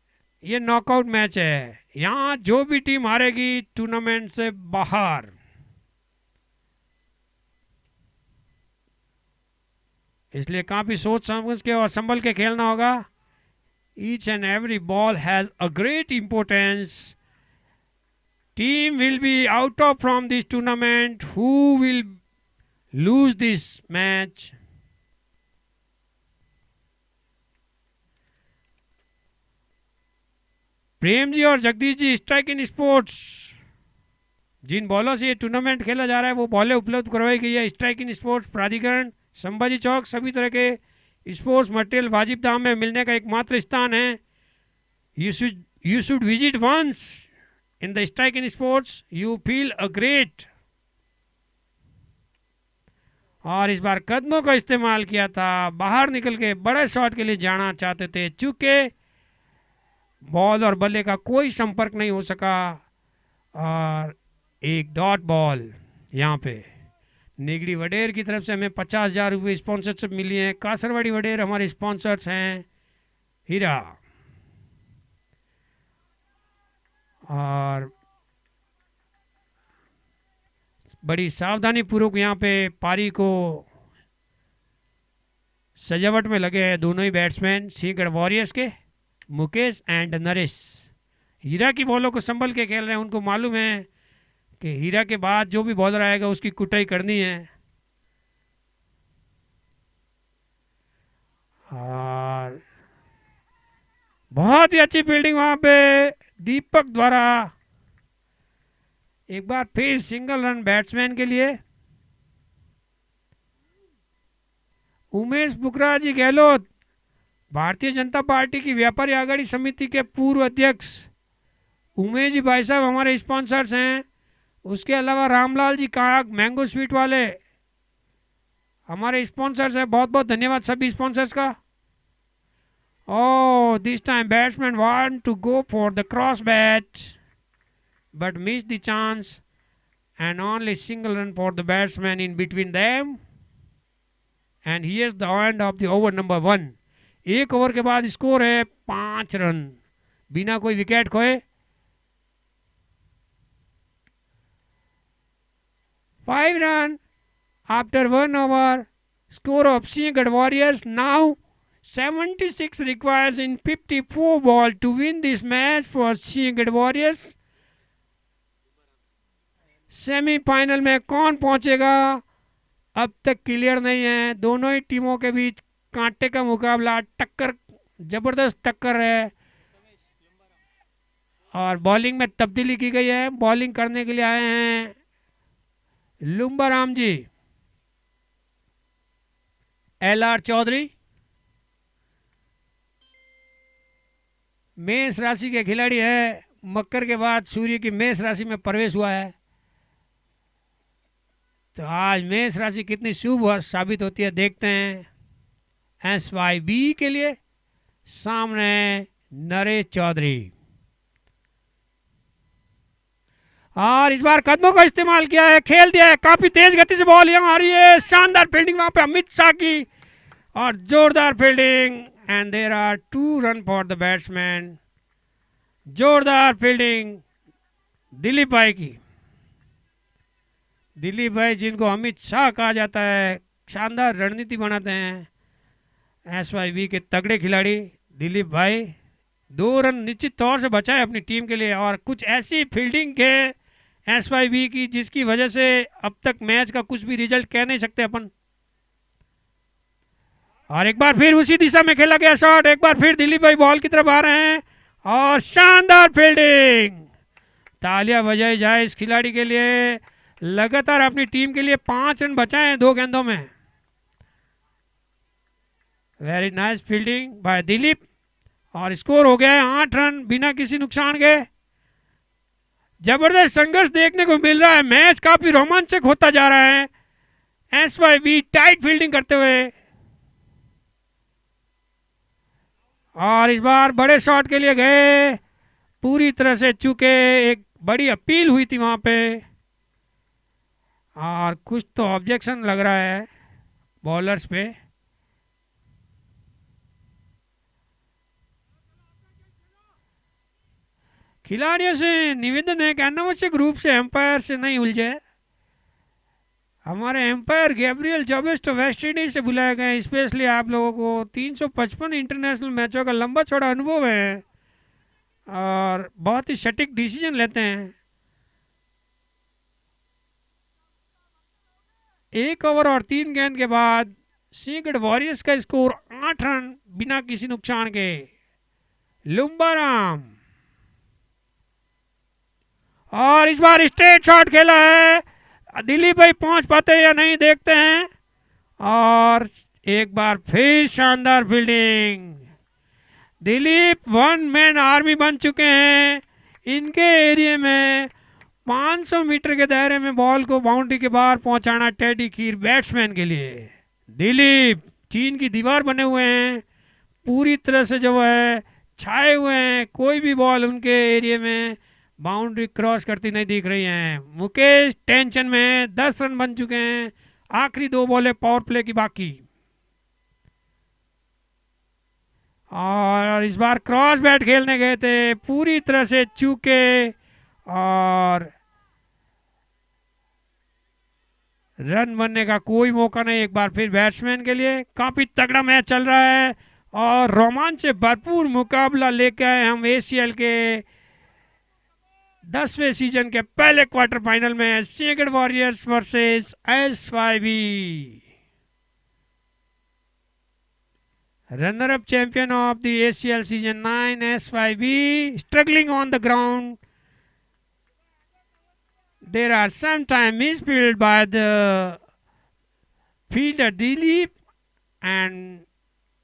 ये नॉकआउट मैच है। यहाँ जो भी टीम हारेगी टूर्नामेंट से बाहर। इसलिए काफी सोच समझ के और संभल के खेलना होगा। Each and every ball has a great importance. Team will be out of from this tournament who will lose this match. Prem ji और Jagdish ji strike in sports, जिन बॉलों से ये टूर्नामेंट खेला जा रहा है वो बॉलें उपलब्ध करवाई गई है स्ट्राइक इन स्पोर्ट्स प्राधिकरण संभाजी चौक। सभी तरह के स्पोर्ट्स मटेरियल वाजिब दाम में मिलने का एकमात्र स्थान है। You should visit once in the strike in sports, you feel a great. और इस बार कदमों का इस्तेमाल किया था, बाहर निकल के बड़े शॉट के लिए जाना चाहते थे, चूंकि बॉल और बल्ले का कोई संपर्क नहीं हो सका और एक डॉट बॉल। यहाँ पे निगड़ी वडेर की तरफ से हमें 50,000 रुपये स्पॉन्सरशिप मिली है। कासरवाड़ी वडेर हमारे स्पॉन्सर्स हैं। हीरा और बड़ी सावधानी पूर्वक यहाँ पे पारी को सजावट में लगे हैं दोनों ही बैट्समैन सिंहगढ़ वॉरियर्स के, मुकेश एंड नरेश। हीरा की बॉलों को संभल के खेल रहे हैं। उनको मालूम है कि हीरा के बाद जो भी बॉलर आएगा उसकी कुटाई करनी है। और बहुत ही अच्छी फील्डिंग वहां पे दीपक द्वारा। एक बार फिर सिंगल रन बैट्समैन के लिए। उमेश बुकरा जी गहलोत भारतीय जनता पार्टी की व्यापारी आघाड़ी समिति के पूर्व अध्यक्ष उमेश जी भाई साहब हमारे स्पॉन्सर्स हैं। उसके अलावा रामलाल जी काग मैंगो स्वीट वाले हमारे स्पॉन्सर्स हैं। बहुत बहुत धन्यवाद सभी स्पॉन्सर्स का। Oh, this time batsman want to go for the cross bat but missed the chance and only single run for the batsman in between them. And here's the end of the over number 1. 1 over के बाद score है 5 run बिना कोई wicket खोए। 5 run after 1 over. Score of Sinhgad Warriors now 76 requires in 54 ball to win this match for Sinhgad Warriors. Semifinal में कौन पहुंचेगा अब तक क्लियर नहीं है। दोनों ही टीमों के बीच कांटे का मुकाबला, टक्कर, जबरदस्त टक्कर है। और बॉलिंग में तब्दीली की गई है। बॉलिंग करने के लिए आए हैं लुम्बाराम जी, LR चौधरी, मेष राशि के खिलाड़ी है। मकर के बाद सूर्य की मेष राशि में प्रवेश हुआ है, तो आज मेष राशि कितनी शुभ साबित होती है देखते हैं। SYB के लिए सामने नरेश चौधरी, और इस बार कदमों का इस्तेमाल किया है, खेल दिया है, काफी तेज गति से बॉल यहां आ रही है। शानदार फील्डिंग वहां पे अमित शाह की, और जोरदार fielding, and there are 2 run for the batsman. जोरदार फील्डिंग दिलीप भाई की। दिलीप भाई जिनको अमित शाह कहा जाता है, शानदार रणनीति बनाते हैं। SYB के तगड़े खिलाड़ी दिलीप भाई 2 रन निश्चित तौर से बचाए अपनी टीम के लिए, और कुछ ऐसी फील्डिंग के SYB की जिसकी वजह से अब तक मैच का कुछ भी रिजल्ट कह नहीं सकते अपन। और एक बार फिर उसी दिशा में खेला गया शॉट, एक बार फिर दिलीप भाई बॉल की तरफ आ रहे हैं, और शानदार फील्डिंग। तालियां बजाई जाए इस खिलाड़ी के लिए, लगातार अपनी टीम के लिए 5 रन बचाए हैं 2 गेंदों में। Very nice fielding by Dilip, और स्कोर हो गया है 8 रन बिना किसी नुकसान के। जबरदस्त संघर्ष देखने को मिल रहा है, मैच काफी रोमांचक होता जा रहा है। SYB टाइट फील्डिंग करते हुए, और इस बार बड़े शॉट के लिए गए, पूरी तरह से चूके। एक बड़ी अपील हुई थी वहां पे, और कुछ तो ऑब्जेक्शन लग रहा है बॉलर्स पे। खिलाड़ियों से निवेदन है कि अनावश्यक रूप से एम्पायर से नहीं उलझे। हमारे एम्पायर गैब्रियल जोबेस्टो वेस्ट इंडीज से बुलाए गए, स्पेशली आप लोगों को 355 इंटरनेशनल मैचों का लंबा चौड़ा अनुभव है, और बहुत ही सटीक डिसीजन लेते हैं। 1 ओवर और 3 गेंद के बाद सिंहगढ़ वॉरियर्स का स्कोर 8 रन बिना किसी नुकसान के। लुम्बाराम, और इस बार स्ट्रेट शॉट खेला है। दिलीप भाई पहुंच पाते या नहीं देखते हैं, और एक बार फिर शानदार फील्डिंग। दिलीप 1 मैन आर्मी बन चुके हैं। इनके एरिया में 500 मीटर के दायरे में बॉल को बाउंड्री के बाहर पहुंचाना टेडी खीर बैट्समैन के लिए। दिलीप चीन की दीवार बने हुए हैं, पूरी तरह से जो है छाए हुए हैं। कोई भी बॉल उनके एरिया में बाउंड्री क्रॉस करती नहीं दिख रही है। मुकेश टेंशन में, 10 रन बन चुके हैं, आखिरी 2 बॉलें पावर प्ले की बाकी। और इस बार क्रॉस बैट खेलने गए थे, पूरी तरह से चूके, और रन बनने का कोई मौका नहीं। एक बार फिर बैट्समैन के लिए काफी तगड़ा मैच चल रहा है, और रोमांच से भरपूर मुकाबला लेके आए हम ACL के 10वें सीजन के पहले क्वार्टर फाइनल में। Sinhagad warriors versus SYB, runner up champion of the ACL season 9 SYB struggling on the ground. There are sometimes misfielded by the fielder Dilip, and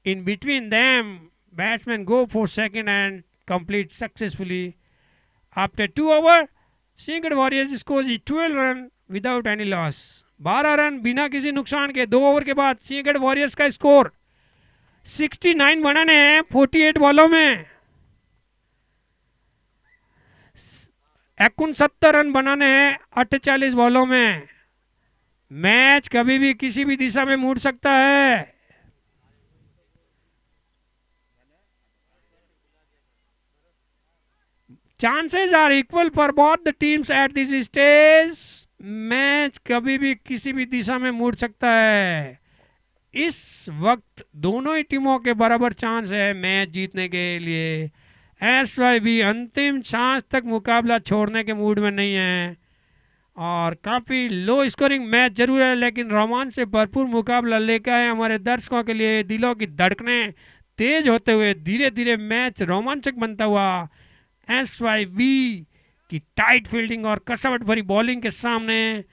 in between them, batsmen go for second and complete successfully. After 2 overs, Singhgad Warriors scores 12 run without any loss. 12 run बिना किसी नुकसान के 2 over के बाद Sinhagad warriors का score 69 बनाने हैं 48 बॉलों में। 69 रन बनाने हैं 48 बॉलों में। मैच कभी भी किसी भी दिशा में मुड़ सकता है। Chances are equal for both the teams at this stage. Match कभी भी किसी भी दिशा में मुड़ सकता है। इस वक्त दोनों ही टीमों के बराबर चांस है मैच जीतने के लिए। SYB अंतिम सांस तक मुकाबला छोड़ने के मूड में नहीं है, और काफ़ी लो स्कोरिंग मैच जरूर है, लेकिन रोमांच से भरपूर मुकाबला लेकर आए हमारे दर्शकों के लिए। दिलों की धड़कनें तेज होते हुए धीरे धीरे मैच रोमांचक बनता हुआ। SYB की टाइट फील्डिंग और कसवट भरी बॉलिंग के सामने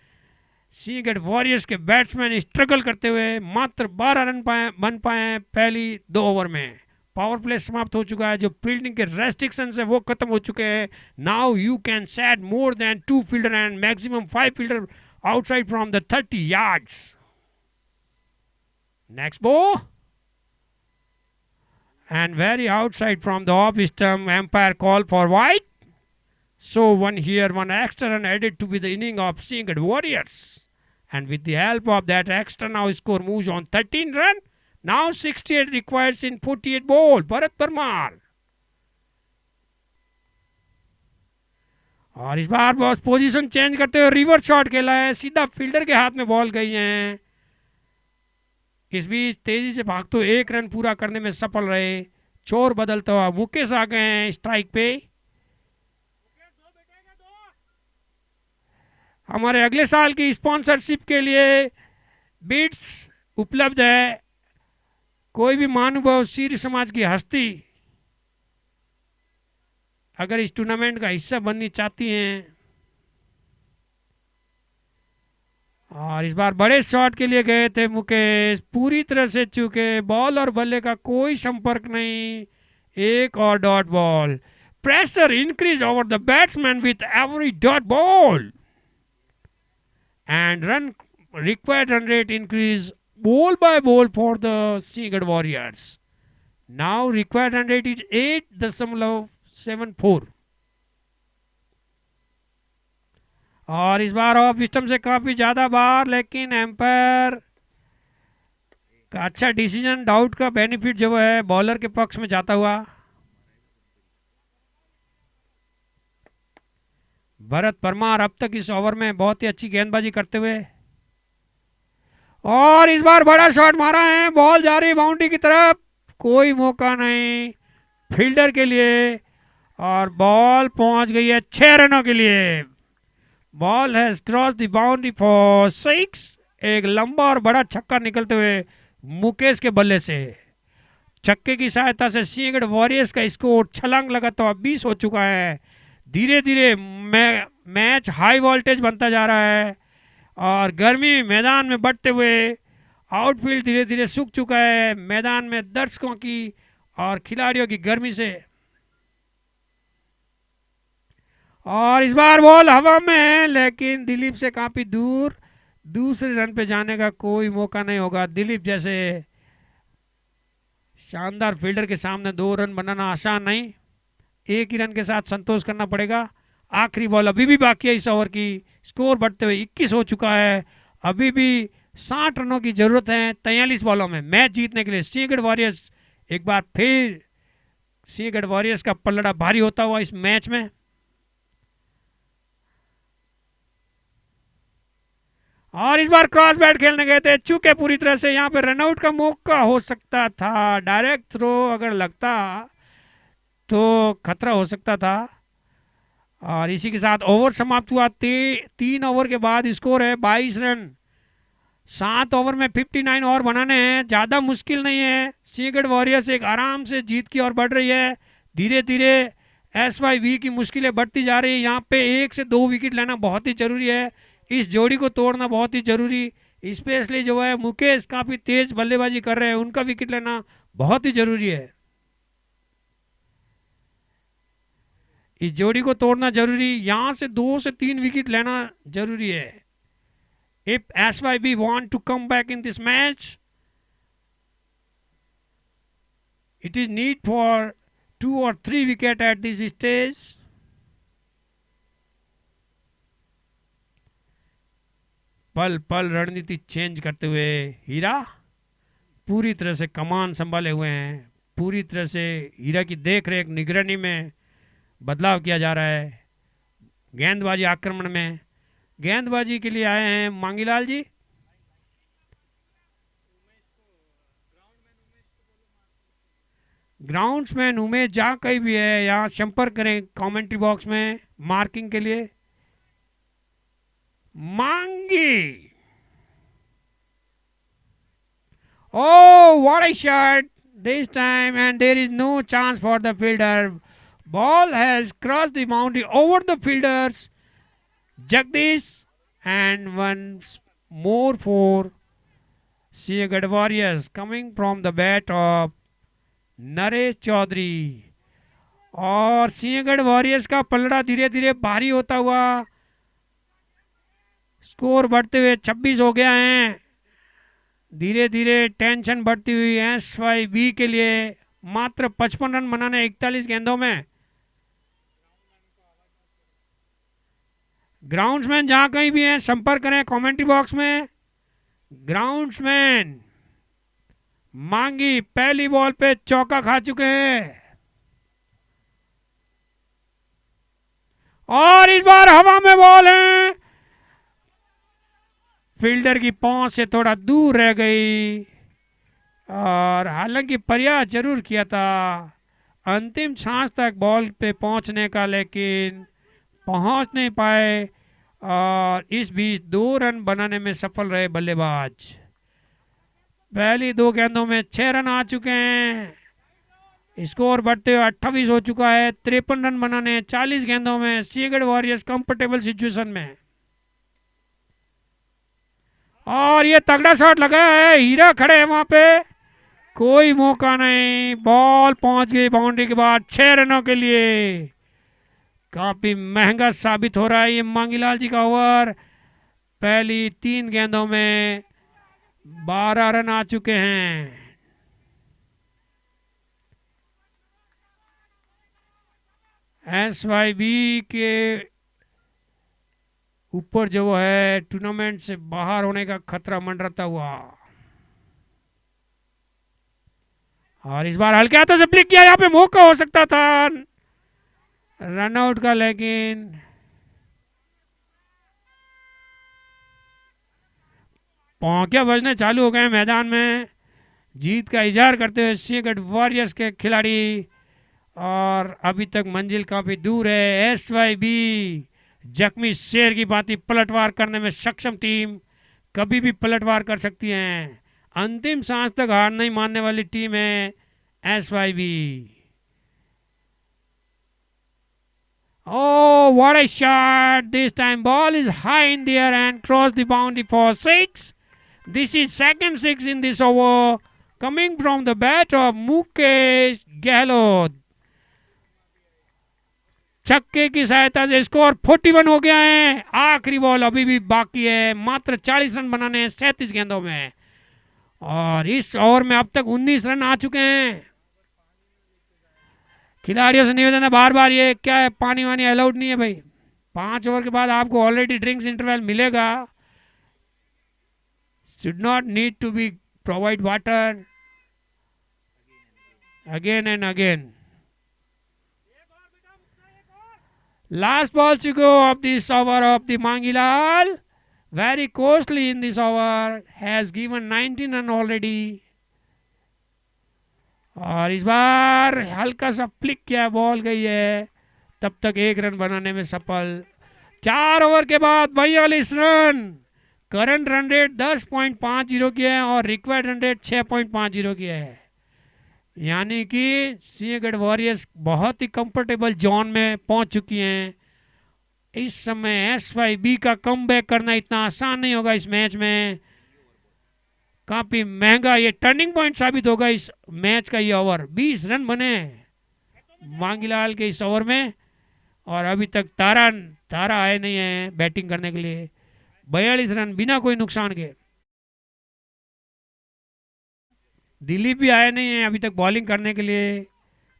सिंहगढ़ वॉरियर्स के बैट्समैन स्ट्रगल करते हुए मात्र 12 रन बन पाए हैं पहली 2 ओवर में। पावर प्ले समाप्त हो चुका है। जो फील्डिंग के रेस्ट्रिक्शन है वो खत्म हो चुके हैं। Now you can set more than 2 fielder and maximum 5 fielder outside from the 30 yards. Next ball and very outside from the off stump. Umpire call for wide. So one here, one extra run added to be the inning of Singhad Warriors. And with the help of that extra, now score moves on 13 run. Now 68 requires in 48 ball. Bharat Parmar. और इस बार boss position change करते हुए reverse shot खेला है, सीधा fielder के हाथ में बॉल गई है। इस बीच तेजी से भागते हुए 1 रन पूरा करने में सफल रहे। चोर बदलता हुआ मुकेश आ गए हैं स्ट्राइक पे। हमारे अगले साल की स्पॉन्सरशिप के लिए बिड्स उपलब्ध है। कोई भी महानुभाव सीर समाज की हस्ती अगर इस टूर्नामेंट का हिस्सा बननी चाहती हैं, और इस बार बड़े शॉट के लिए गए थे मुकेश, पूरी तरह से चूके। बॉल और बल्ले का कोई संपर्क नहीं, एक और dot ball. Pressure increase over the batsman with every dot ball and run required run rate increase ball by ball for the Singhad Warriors. Now required run rate is 8.74. और इस बार ऑफ स्टंप से काफी ज्यादा बार, लेकिन empire का अच्छा decision, doubt का benefit जो है बॉलर के पक्ष में जाता हुआ। भरत परमार अब तक इस ओवर में बहुत ही अच्छी गेंदबाजी करते हुए, और इस बार बड़ा शॉट मारा है, बॉल जा रही बाउंड्री की तरफ, कोई मौका नहीं फील्डर के लिए, और बॉल पहुंच गई है 6 रनों के लिए। Ball has cross the boundary for 6। एक लंबा और बड़ा छक्का निकलते हुए मुकेश के बल्ले से, छक्के की सहायता से सिंहगढ़ वॉरियर्स का स्कोर छलांग लगाता हुआ 20 हो चुका है। धीरे धीरे मैच हाई वोल्टेज बनता जा रहा है, और गर्मी मैदान में बढ़ते हुए आउटफील्ड धीरे धीरे सूख चुका है। मैदान में दर्शकों की और खिलाड़ियों की गर्मी से, और इस बार बॉल हवा में है, लेकिन दिलीप से काफी दूर, दूसरे रन पे जाने का कोई मौका नहीं होगा। दिलीप जैसे शानदार फील्डर के सामने 2 रन बनाना आसान नहीं, एक ही रन के साथ संतोष करना पड़ेगा। आखिरी बॉल अभी भी बाकी है इस ओवर की, स्कोर बढ़ते हुए 21 हो चुका है। अभी भी 60 रनों की जरूरत है 43 बॉलों में मैच जीतने के लिए। सिंहगढ़ वॉरियर्स एक बार फिर, सिंहगढ़ वॉरियर्स का पलड़ा भारी होता हुआ इस मैच में। और इस बार क्रॉस बैट खेलने गए थे, चूके पूरी तरह से, यहाँ पे रनआउट का मौका हो सकता था। डायरेक्ट थ्रो अगर लगता तो खतरा हो सकता था। और इसी के साथ ओवर समाप्त हुआ। 3 ओवर के बाद स्कोर है 22 रन। 7 ओवर में 59 और बनाने हैं, ज़्यादा मुश्किल नहीं है। सिंहगढ़ वॉरियर्स एक आराम से जीत की ओर बढ़ रही है। धीरे धीरे SYB की मुश्किलें बढ़ती जा रही है। यहाँ पे 1 से 2 विकेट लेना बहुत ही जरूरी है, इस जोड़ी को तोड़ना बहुत ही जरूरी। स्पेशली जो है मुकेश काफ़ी तेज बल्लेबाजी कर रहे हैं, उनका विकेट लेना बहुत ही जरूरी है। इस जोड़ी को तोड़ना जरूरी, यहां से 2 से 3 विकेट लेना जरूरी है। इफ SYB want to come back in this match, it is need for 2 or 3 wicket at this stage. पल पल रणनीति चेंज करते हुए हीरा पूरी तरह से कमान संभाले हुए हैं। पूरी तरह से हीरा की देख रेख निगरानी में बदलाव किया जा रहा है। गेंदबाजी आक्रमण में, गेंदबाजी के लिए आए हैं मांगीलाल जी। ग्राउंड्समैन उमेश जहाँ कहीं भी है, यहाँ संपर्क करें कमेंट्री बॉक्स में मार्किंग के लिए। मांगी। Oh, what a shot this time, and there is no chance for the fielder. Ball has crossed the boundary over the fielders. Jagdish, and once more for Siagarh Warriors coming from the bat of Naresh Chaudhary. और Sinhagad warriors का पलड़ा धीरे धीरे भारी होता हुआ score बढ़ते हुए 26 हो गया है। धीरे धीरे टेंशन बढ़ती हुई है SYB के लिए। मात्र 55 रन बनाने 41 गेंदों में। ग्राउंड्समैन जहां कहीं भी हैं संपर्क करें कमेंट्री बॉक्स में। ग्राउंड्समैन मांगी पहली बॉल पे चौका खा चुके हैं और इस बार हवा में बॉल है। फील्डर की पहुंच से थोड़ा दूर रह गई और हालांकि प्रयास जरूर किया था अंतिम सांस तक बॉल पे पहुंचने का, लेकिन पहुंच नहीं पाए और इस बीच 2 रन बनाने में सफल रहे बल्लेबाज। पहली 2 गेंदों में 6 रन आ चुके हैं। स्कोर बढ़ते हुए 28 हो चुका है। 53 रन बनाने 40 गेंदों में। सिंहगढ़ वॉरियर्स कंफर्टेबल सिचुएशन में। और ये तगड़ा शॉट लगा है, हीरा खड़े हैं वहां पे, कोई मौका नहीं। बॉल पहुंच गई बाउंड्री के बाद 6 रनों के लिए। काफी महंगा साबित हो रहा है ये मांगीलाल जी का ओवर। पहली 3 गेंदों में 12 रन आ चुके हैं। SYB के ऊपर जो है टूर्नामेंट से बाहर होने का खतरा मंडराता हुआ। और इस बार हल्के हाथों से फ्लिक किया, यहाँ पे मौका हो सकता था रनआउट का, लेकिन पौंकिया बजने चालू हो गए मैदान में। जीत का इजहार करते हुए सिंहगढ़ वॉरियर्स के खिलाड़ी। और अभी तक मंजिल काफी दूर है। SYB जख्मी शेर की भांति पलटवार करने में सक्षम टीम, कभी भी पलटवार कर सकती है। अंतिम सांस तक हार नहीं मानने वाली टीम है SYB। Oh, what a shot! This time ball is high in the air and crossed the boundary for 6. This is second 6 in this over, coming from the bat of Mukesh Gehlot. छक्के की सहायता से score 41 हो गया है। आखिरी ball अभी भी बाकी है, मात्र 40 रन बनाने हैं 37 गेंदों में। और इस ओवर में अब तक 19 रन आ चुके हैं। खिलाड़ियों से निवेदन है, बार बार ये क्या है, पानी वानी अलाउड नहीं है भाई। 5 ओवर के बाद आपको ऑलरेडी ड्रिंक्स इंटरवल मिलेगा। Should not need to be provide water again and again. Last ball to go of this over of the Mangilal. Very costly in this over. Has given 19 run already. और इस बार हल्का सा flick किया, ball गई है, तब तक 1 run बनाने में सफल। 4 ओवर के बाद 42 रन। करंट रन रेट 10.50 की है और रिक्वायर्ड रन रेट 6.50 की है। यानी कि सिंहगढ़ वॉरियर्स बहुत ही कंफर्टेबल जोन में पहुंच चुकी हैं। इस समय SYB का कमबैक करना इतना आसान नहीं होगा। इस मैच में काफी महंगा ये टर्निंग पॉइंट साबित होगा इस मैच का। ये ओवर 20 रन बने मांगीलाल के इस ओवर में और अभी तक तारा आए नहीं है बैटिंग करने के लिए। 42 रन बिना कोई नुकसान के। दिलीप भी आए नहीं है अभी तक बॉलिंग करने के लिए,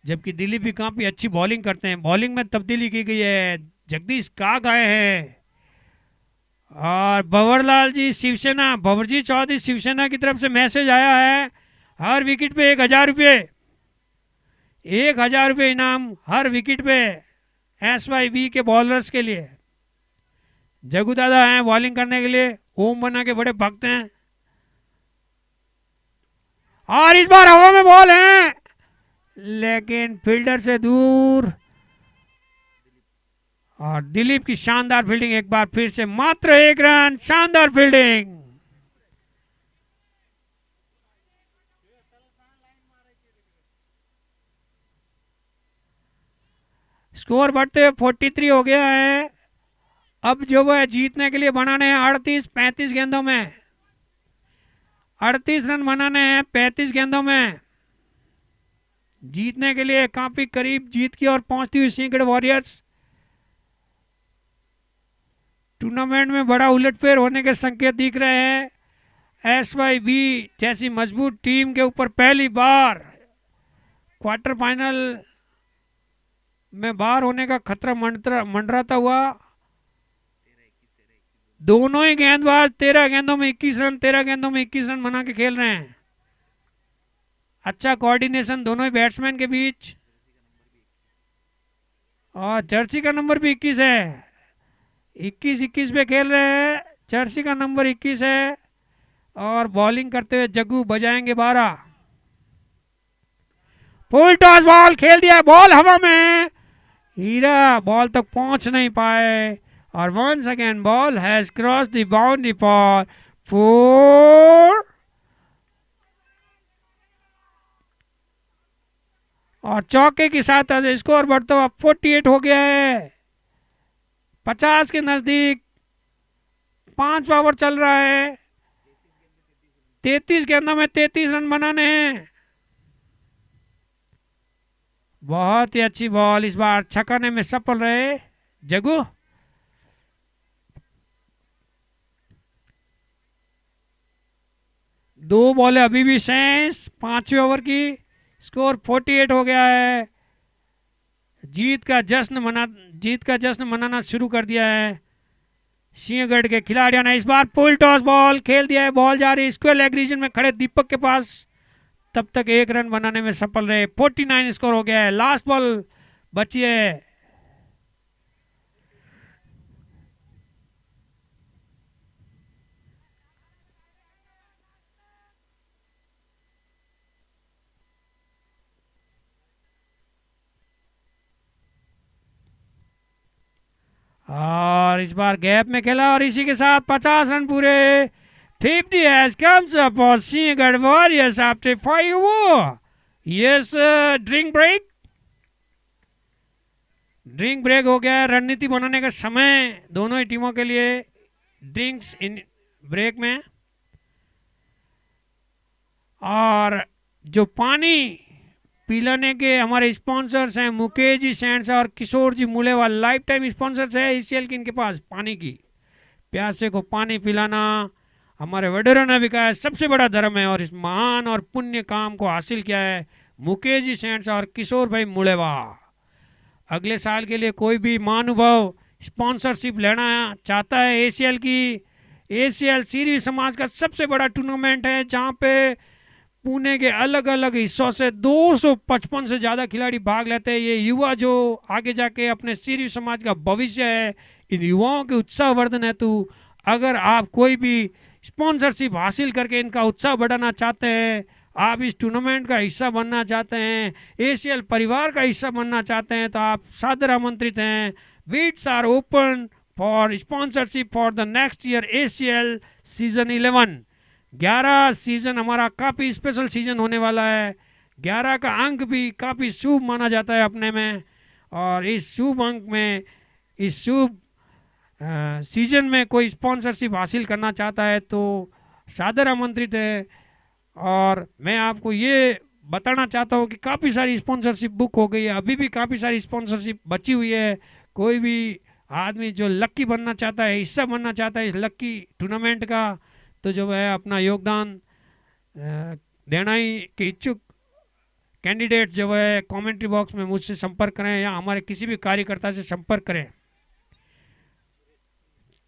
जबकि दिलीप भी काफी अच्छी बॉलिंग करते हैं। बॉलिंग में तब्दीली की गई है। जगदीश काग आए हैं और भंवरलाल जी शिवसेना, भंवरजी चौधरी शिवसेना की तरफ से मैसेज आया है, हर विकेट पे 1000 रुपये, 1000 रुपये इनाम हर विकेट पे SYB के बॉलर्स के लिए। जगू दादा हैं बॉलिंग करने के लिए, ओम बना के बड़े भक्त हैं। और इस बार हवा में बॉल है लेकिन फील्डर से दूर और दिलीप की शानदार फील्डिंग, एक बार फिर से मात्र 1 रन, शानदार फील्डिंग। स्कोर बढ़ते हुए 43 हो गया है। अब जो है जीतने के लिए बनाने हैं 38-35 गेंदों में, 38 रन बनाने हैं 35 गेंदों में। जीतने के लिए काफी करीब जीत की ओर पहुंचती हुई सिंहगढ़ वॉरियर्स। टूर्नामेंट में बड़ा उलटफेर होने के संकेत दिख रहे हैं। SYB जैसी मजबूत टीम के ऊपर पहली बार क्वार्टर फाइनल में बाहर होने का खतरा मंडराता हुआ। दोनों ही गेंदबाज 13 गेंदों में 21 रन, 13 गेंदों में 21 रन बना के खेल रहे हैं। अच्छा कोऑर्डिनेशन दोनों ही बैट्समैन के बीच, और जर्सी का नंबर भी 21 है। 21-21 पे खेल रहे हैं, जर्सी का नंबर 21 है। और बॉलिंग करते हुए जग्गू बजाएंगे 12। फुल टॉस बॉल खेल दिया, बॉल हवा में, हीरा बॉल तक पहुंच नहीं पाए। और once again ball has cross the boundary for 4। और चौके के साथ स्कोर बढ़ता हुआ 48 हो गया है, 50 के नजदीक। 5 ओवर चल रहा है, 33 गेंदों में 33 रन बनाने हैं। बहुत ही अच्छी बॉल, इस बार छकाने में सफल रहे जग्गू। दो बॉलें अभी भी शेष 5वें ओवर की। स्कोर 48 हो गया है। जीत का जश्न मनाना शुरू कर दिया है सिंहगढ़ के खिलाड़ियों ने। इस बार फुल टॉस बॉल खेल दिया है, बॉल जा रही स्क्वायर लेग रीजन में खड़े दीपक के पास। तब तक 1 रन बनाने में सफल रहे। 49 स्कोर हो गया है। लास्ट बॉल बची है। और इस बार गैप में खेला, और इसी के साथ 50 रन पूरे। 50 has comes up for Sinhgad warriors after 5 over. Yes, drink break हो गया। रणनीति बनाने का समय दोनों ही टीमों के लिए। ड्रिंक्स इन ब्रेक में, और जो पानी पिलाने के हमारे स्पॉन्सर्स हैं मुकेश जी सेंट्स और किशोर जी मूलेवाल, लाइफ टाइम स्पॉन्सर्स है ACL की। इनके पास पानी की, प्यासे को पानी पिलाना हमारे वडेरों ने भी कहा है सबसे बड़ा धर्म है, और इस महान और पुण्य काम को हासिल किया है मुकेश जी सेंट्स और किशोर भाई मूलेवाल। अगले साल के लिए कोई भी महानुभाव स्पॉन्सरशिप लेना चाहता है ACL की, ACL सीरी समाज का सबसे बड़ा टूर्नामेंट है, जहाँ पे पुणे के अलग अलग हिस्सों से 255 से ज़्यादा खिलाड़ी भाग लेते हैं। ये युवा जो आगे जाके अपने सीरी समाज का भविष्य है, इन युवाओं के उत्साहवर्धन हेतु अगर आप कोई भी स्पॉन्सरशिप हासिल करके इनका उत्साह बढ़ाना चाहते हैं, आप इस टूर्नामेंट का हिस्सा बनना चाहते हैं, ACL परिवार का हिस्सा बनना चाहते हैं, तो आप सादर आमंत्रित हैं। Bids are open for sponsorship for the next year ACL season 11। 11 season हमारा काफ़ी स्पेशल सीजन होने वाला है। 11 का अंक भी काफ़ी शुभ माना जाता है अपने में, और इस शुभ अंक में, इस शुभ सीजन में कोई स्पॉन्सरशिप हासिल करना चाहता है तो सादर आमंत्रित है। और मैं आपको ये बताना चाहता हूँ कि काफ़ी सारी स्पॉन्सरशिप बुक हो गई है, अभी भी काफ़ी सारी स्पॉन्सरशिप बची हुई है। कोई भी आदमी जो लक्की बनना चाहता है, हिस्सा बनना चाहता है इस लक्की टूर्नामेंट का, तो जो है अपना योगदान देना ही के इच्छुक कैंडिडेट जो है कमेंट्री बॉक्स में मुझसे संपर्क करें या हमारे किसी भी कार्यकर्ता से संपर्क करें।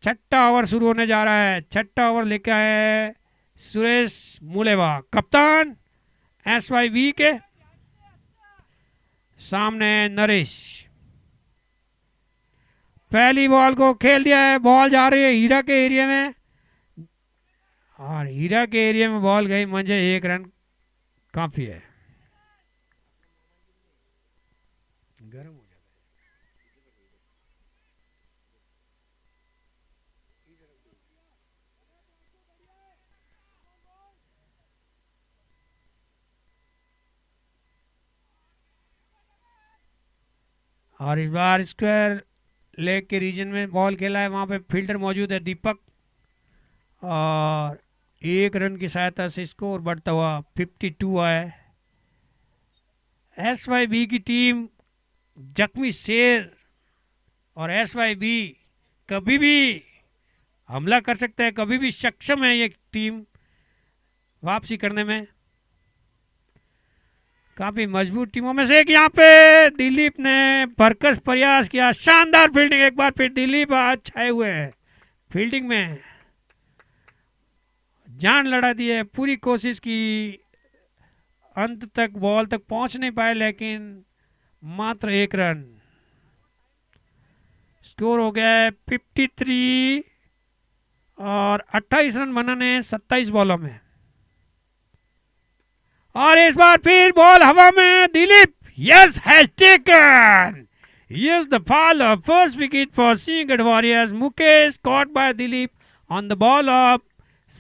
6ठा ओवर शुरू होने जा रहा है। 6ठा ओवर लेके आए हैं सुरेश मूलेवा, कप्तान SYV के। सामने नरेश। पहली बॉल को खेल दिया है, बॉल जा रही है हीरा के एरिया में, और हीरा के एरिया में बॉल गई मुझे 1 रन काफी है। गर्म हो जाता और इस बार स्क्वायर लेग के रीजन में बॉल खेला है, वहाँ पे फील्डर मौजूद है दीपक, और 1 रन की सहायता से स्कोर बढ़ता हुआ 52 है। SYB की टीम जख्मी शेर, और SYB कभी भी हमला कर सकता है, कभी भी सक्षम है ये टीम वापसी करने में। काफी मजबूत टीमों में से एक यहाँ पे दिलीप ने भरकस प्रयास किया, शानदार फील्डिंग, एक बार फिर दिलीप आज छाए हुए हैं फील्डिंग में, जान लड़ा दी है, पूरी कोशिश की, अंत तक बॉल तक पहुंच नहीं पाए, लेकिन मात्र 1 रन। स्कोर हो गया है 53 और 28 रन बनाने 27 बॉलों में। और इस बार फिर बॉल हवा में, Dilip yes has taken, yes the fall of first wicket for Sinhagad warriors. Mukesh caught by Dilip on the ball of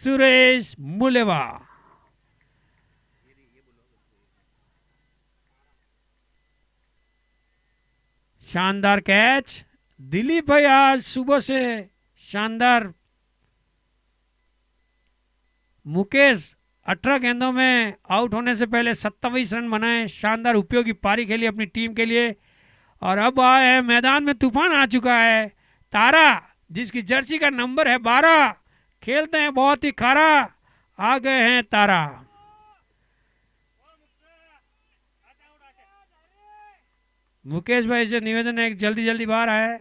Suresh Muleva. शानदार कैच दिलीप भाई, आज सुबह से शानदार। मुकेश 18 गेंदों में आउट होने से पहले 27 रन बनाए, शानदार उपयोगी पारी खेली अपनी टीम के लिए। और अब आए हैं मैदान में, तूफान आ चुका है, तारा जिसकी जर्सी का नंबर है 12, खेलते हैं बहुत ही खारा, आ गए हैं तारा। मुकेश भाई से निवेदन है, जल्दी जल्दी बाहर आए,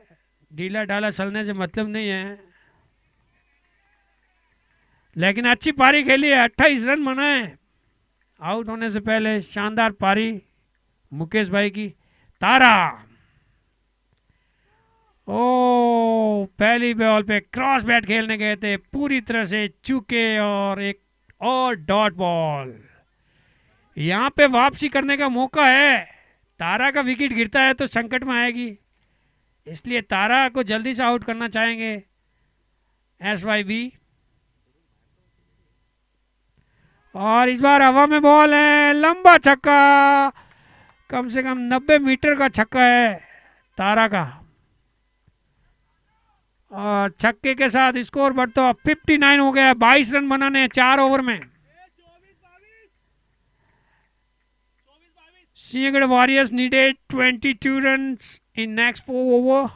ढीला ढाला चलने से मतलब नहीं है, लेकिन अच्छी पारी खेली है, 28 रन बनाए आउट होने से पहले, शानदार पारी मुकेश भाई की। तारा, ओ पहली बॉल पे क्रॉस बैट खेलने गए थे, पूरी तरह से चूके, और एक और डॉट बॉल। यहां पे वापसी करने का मौका है, तारा का विकेट गिरता है तो संकट में आएगी, इसलिए तारा को जल्दी से आउट करना चाहेंगे SYB। और इस बार हवा में बॉल है, लंबा छक्का, कम से कम 90 मीटर का छक्का है तारा का, और छक्के के साथ स्कोर बढ़ता हुआ 59 हो गया, 22 रन बनाने 4 ओवर में। Sinhagad warriors needed 22 runs in next 4 over.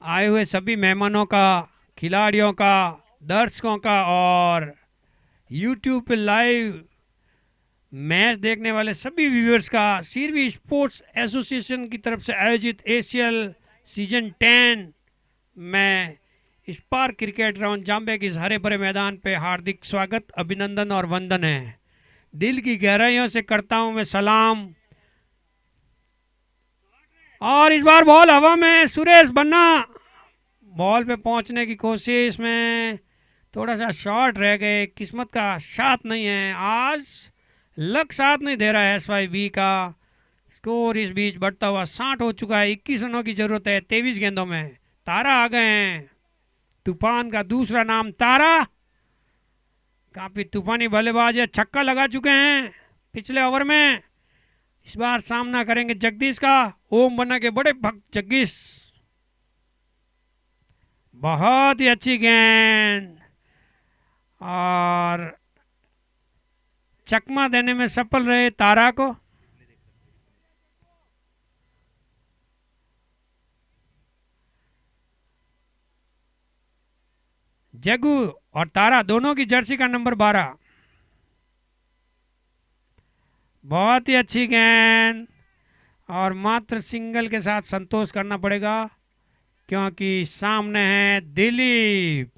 आए हुए सभी मेहमानों का, खिलाड़ियों का, दर्शकों का, और YouTube पे लाइव मैच देखने वाले सभी व्यूअर्स का सीरवी स्पोर्ट्स एसोसिएशन की तरफ से आयोजित ACL सीजन 10 में स्पार्क क्रिकेट ग्राउंड जाम्बे के इस हरे भरे मैदान पे हार्दिक स्वागत, अभिनंदन और वंदन है। दिल की गहराइयों से करता हूं मैं सलाम। और इस बार बॉल हवा में, सुरेश बन्ना बॉल पे पहुंचने की कोशिश में थोड़ा सा शॉर्ट रह गए, किस्मत का साथ नहीं है, आज लक साथ नहीं दे रहा है SYB का। स्कोर इस बीच बढ़ता हुआ 60 हो चुका है, 21 रनों की जरूरत है 23 गेंदों में। तारा आ गए हैं, तूफान का दूसरा नाम तारा, काफी तूफानी बल्लेबाज है, छक्का लगा चुके हैं पिछले ओवर में। इस बार सामना करेंगे जगदीश का, ओम बन्ना के बड़े भक्त जगदीश। बहुत ही अच्छी गेंद, और चकमा देने में सफल रहे तारा को। जगू और तारा दोनों की जर्सी का नंबर 12। बहुत ही अच्छी गेंद, और मात्र सिंगल के साथ संतोष करना पड़ेगा, क्योंकि सामने है दिलीप।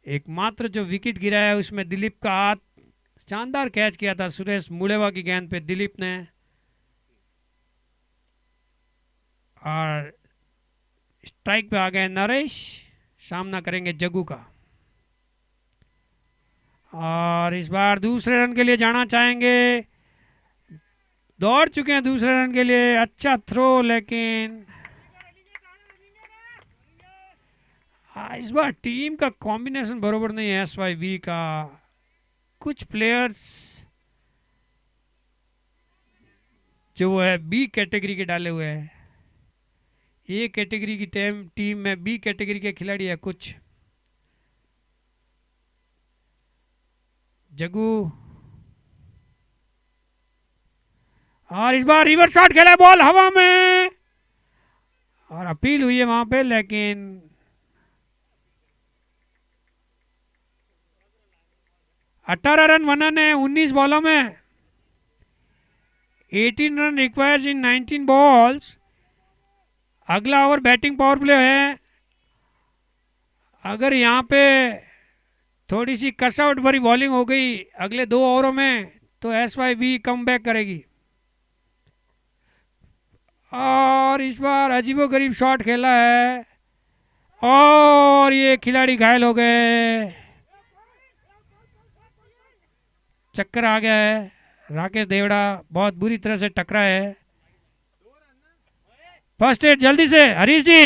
एकमात्र जो विकेट गिरा है उसमें दिलीप का हाथ, शानदार कैच किया था सुरेश मुलेवा की गेंद पे दिलीप ने। और स्ट्राइक पे आ गए नरेश, सामना करेंगे जग्गू का। और इस बार दूसरे रन के लिए जाना चाहेंगे, दौड़ चुके हैं दूसरे रन के लिए, अच्छा थ्रो, लेकिन इस बार टीम का कॉम्बिनेशन बरोबर नहीं है SYB का। कुछ प्लेयर्स जो है बी कैटेगरी के डाले हुए हैं। ए कैटेगरी की टीम में बी कैटेगरी के खिलाड़ी है कुछ। जगू, और इस बार रिवर्स शॉट खेला, बॉल हवा में और अपील हुई है वहां पे, लेकिन 18 रन बनाने 19 बॉलों में। 18 रन रिक्वायर्स इन 19 बॉल्स। अगला ओवर बैटिंग पावर प्ले है। अगर यहाँ पे थोड़ी सी कसआउट भरी बॉलिंग हो गई अगले 2 ओवरों में तो SYB कम बैक करेगी। और इस बार अजीबोगरीब शॉट खेला है और ये खिलाड़ी घायल हो गए, चक्कर आ गया है। राकेश देवड़ा बहुत बुरी तरह से टकरा है। फर्स्ट एड जल्दी से हरीश जी।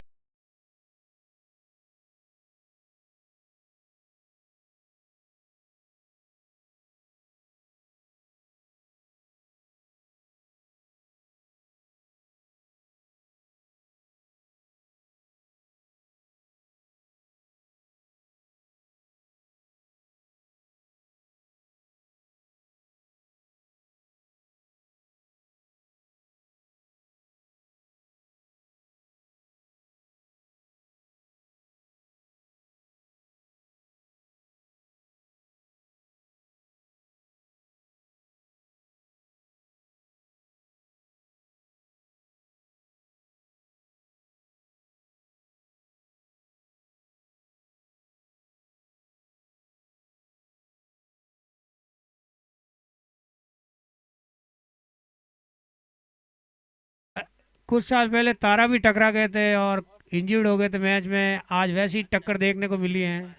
कुछ साल पहले तारा भी टकरा गए थे और इंजर्ड हो गए थे मैच में। आज वैसी टक्कर देखने को मिली है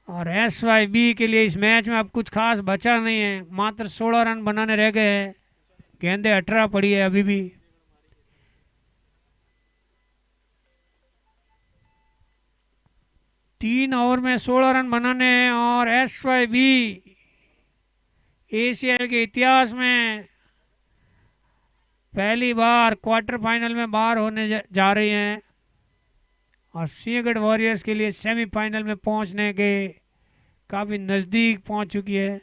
और SYB के लिए इस मैच में अब कुछ खास बचा नहीं है। मात्र 16 रन बनाने रह गए हैं। गेंदे 18 पड़ी है अभी भी। तीन ओवर में 16 रन बनाने हैं और SYB ACL के इतिहास में पहली बार क्वार्टर फाइनल में बाहर होने जा रही हैं और सिंहगढ़ वॉरियर्स के लिए सेमीफाइनल में पहुंचने के काफ़ी नज़दीक पहुंच चुकी है।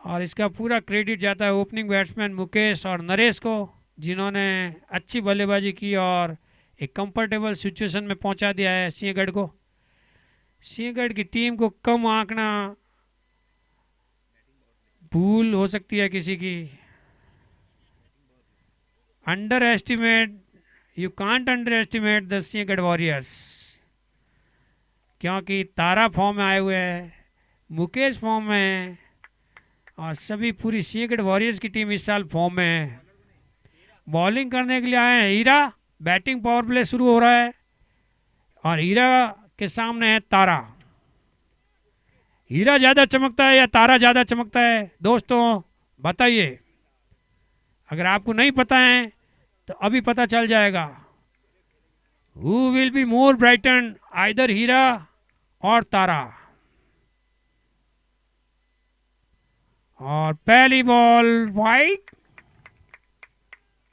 और इसका पूरा क्रेडिट जाता है ओपनिंग बैट्समैन मुकेश और नरेश को, जिन्होंने अच्छी बल्लेबाजी की और एक कंफर्टेबल सिचुएशन में पहुंचा दिया है सिंहगढ़ को। सिंहगढ़ की टीम को कम आंकना भूल हो सकती है किसी की। Under estimate, you can't under estimate the Sinhagad warriors, क्योंकि तारा फॉर्म में आए हुए हैं, मुकेश फॉर्म में है और सभी पूरी सिंहगढ़ वॉरियर्स की टीम इस साल फॉर्म में है। बॉलिंग करने के लिए आए हैं हीरा। बैटिंग पावर प्ले शुरू हो रहा है और हीरा के सामने है तारा। हीरा ज़्यादा चमकता है या तारा ज़्यादा चमकता है दोस्तों, बताइए। अगर आपको नहीं पता है तो अभी पता चल जाएगा। Who will be more brighten, either Heera और तारा। और पहली बॉल वाइड।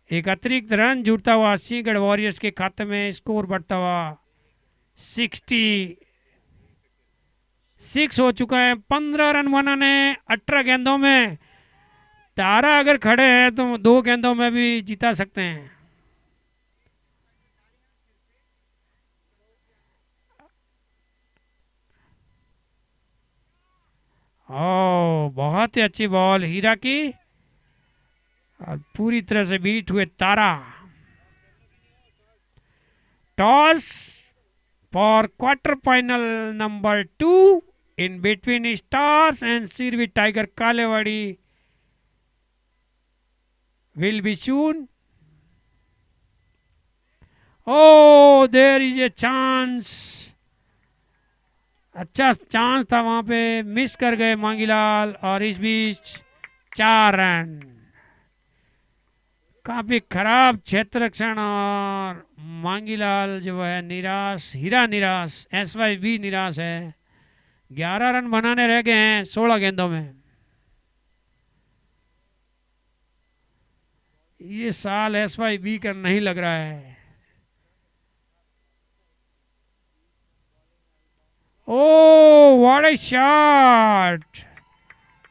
एक अतिरिक्त रन जुड़ता हुआ सिंहगढ़ वॉरियर्स के खाते में, स्कोर बढ़ता हुआ 66 हो चुका है। 15 रन बनाने 18 गेंदों में। तारा अगर खड़े हैं तो 2 गेंदों में भी जीता सकते हैं। ओ, बहुत ही अच्छी बॉल हीरा की और पूरी तरह से बीट हुए Tara. Toss for quarter final number 2 in between stars and Sirvi Tiger Kalewadi will be soon. Oh, there is a chance. अच्छा चांस था वहां पे, मिस कर गए मांगीलाल और इस बीच 4 रन। काफी खराब क्षेत्र रक्षण और मांगीलाल जो है निराश, हीरा निराश, SYB निराश है। 11 रन बनाने रह गए हैं 16 गेंदों में। ये साल SYB का नहीं लग रहा है। Oh what a shot!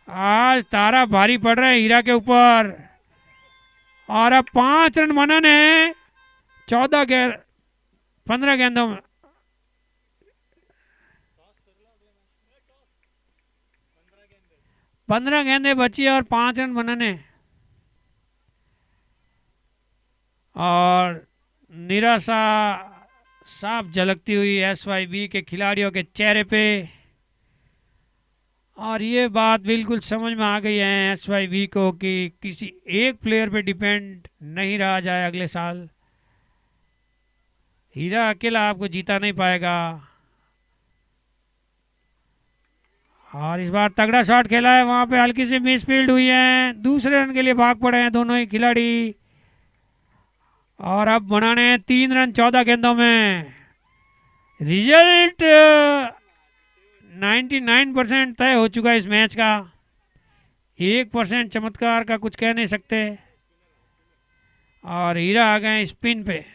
आज तारा भारी पड़ रहा है हीरा के ऊपर। और अब 5 रन बनाने हैं 15 गेंदों में। पंद्रह गेंदें बची और 5 रन बनाने। और निराशा साफ झलकती हुई SYB के खिलाड़ियों के चेहरे पे। और ये बात बिल्कुल समझ में आ गई है SYB को कि किसी एक प्लेयर पे डिपेंड नहीं रहा जाए अगले साल। हीरा अकेला आपको जीता नहीं पाएगा। और इस बार तगड़ा शॉट खेला है, वहां पे हल्की सी मिस फील्ड हुई है। दूसरे रन के लिए भाग पड़े हैं दोनों ही खिलाड़ी। और अब बनाने हैं 3 रन 14 गेंदों में। रिजल्ट 99% तय हो चुका है इस मैच का। 1% चमत्कार का कुछ कह नहीं सकते। और हीरा आ गए स्पिन पे।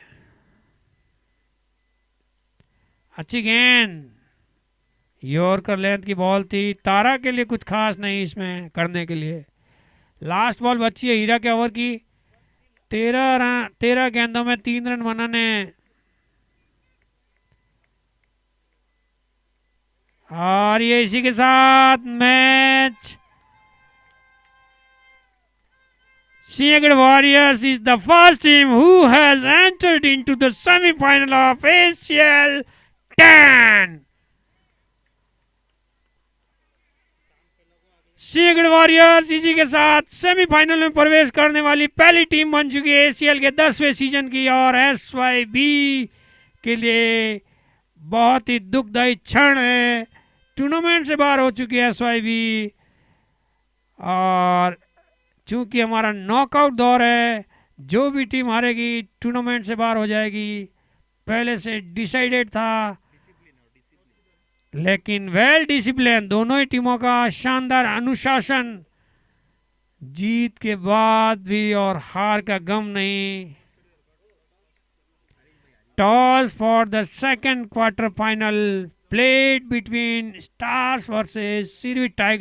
अच्छी गेंद, यॉर्कर लेंथ की बॉल थी। तारा के लिए कुछ खास नहीं इसमें करने के लिए। लास्ट बॉल बची है हीरा के ओवर की। 13 गेंदों में 3 रन बनाने। और ये इसी के साथ match Siagadh Warriors is the first team who has entered into the semi-final of ACL 10. Siagadh Warriors इसी के साथ सेमीफाइनल में प्रवेश करने वाली पहली टीम बन चुकी है ACL के 10वें सीजन की। और SYB के लिए बहुत ही दुखदायी क्षण है। टूर्नामेंट से बाहर हो चुकी है SYB। और चूंकि हमारा नॉकआउट दौर है, जो भी टीम हारेगी टूर्नामेंट से बाहर हो जाएगी। पहले से डिसाइडेड था। लेकिन वेल डिसिप्लिन दोनों ही टीमों का शानदार अनुशासन। जीत के बाद भी और हार का गम नहीं। Toss for the second quarter final played between Stars versus Sirvi Tigers.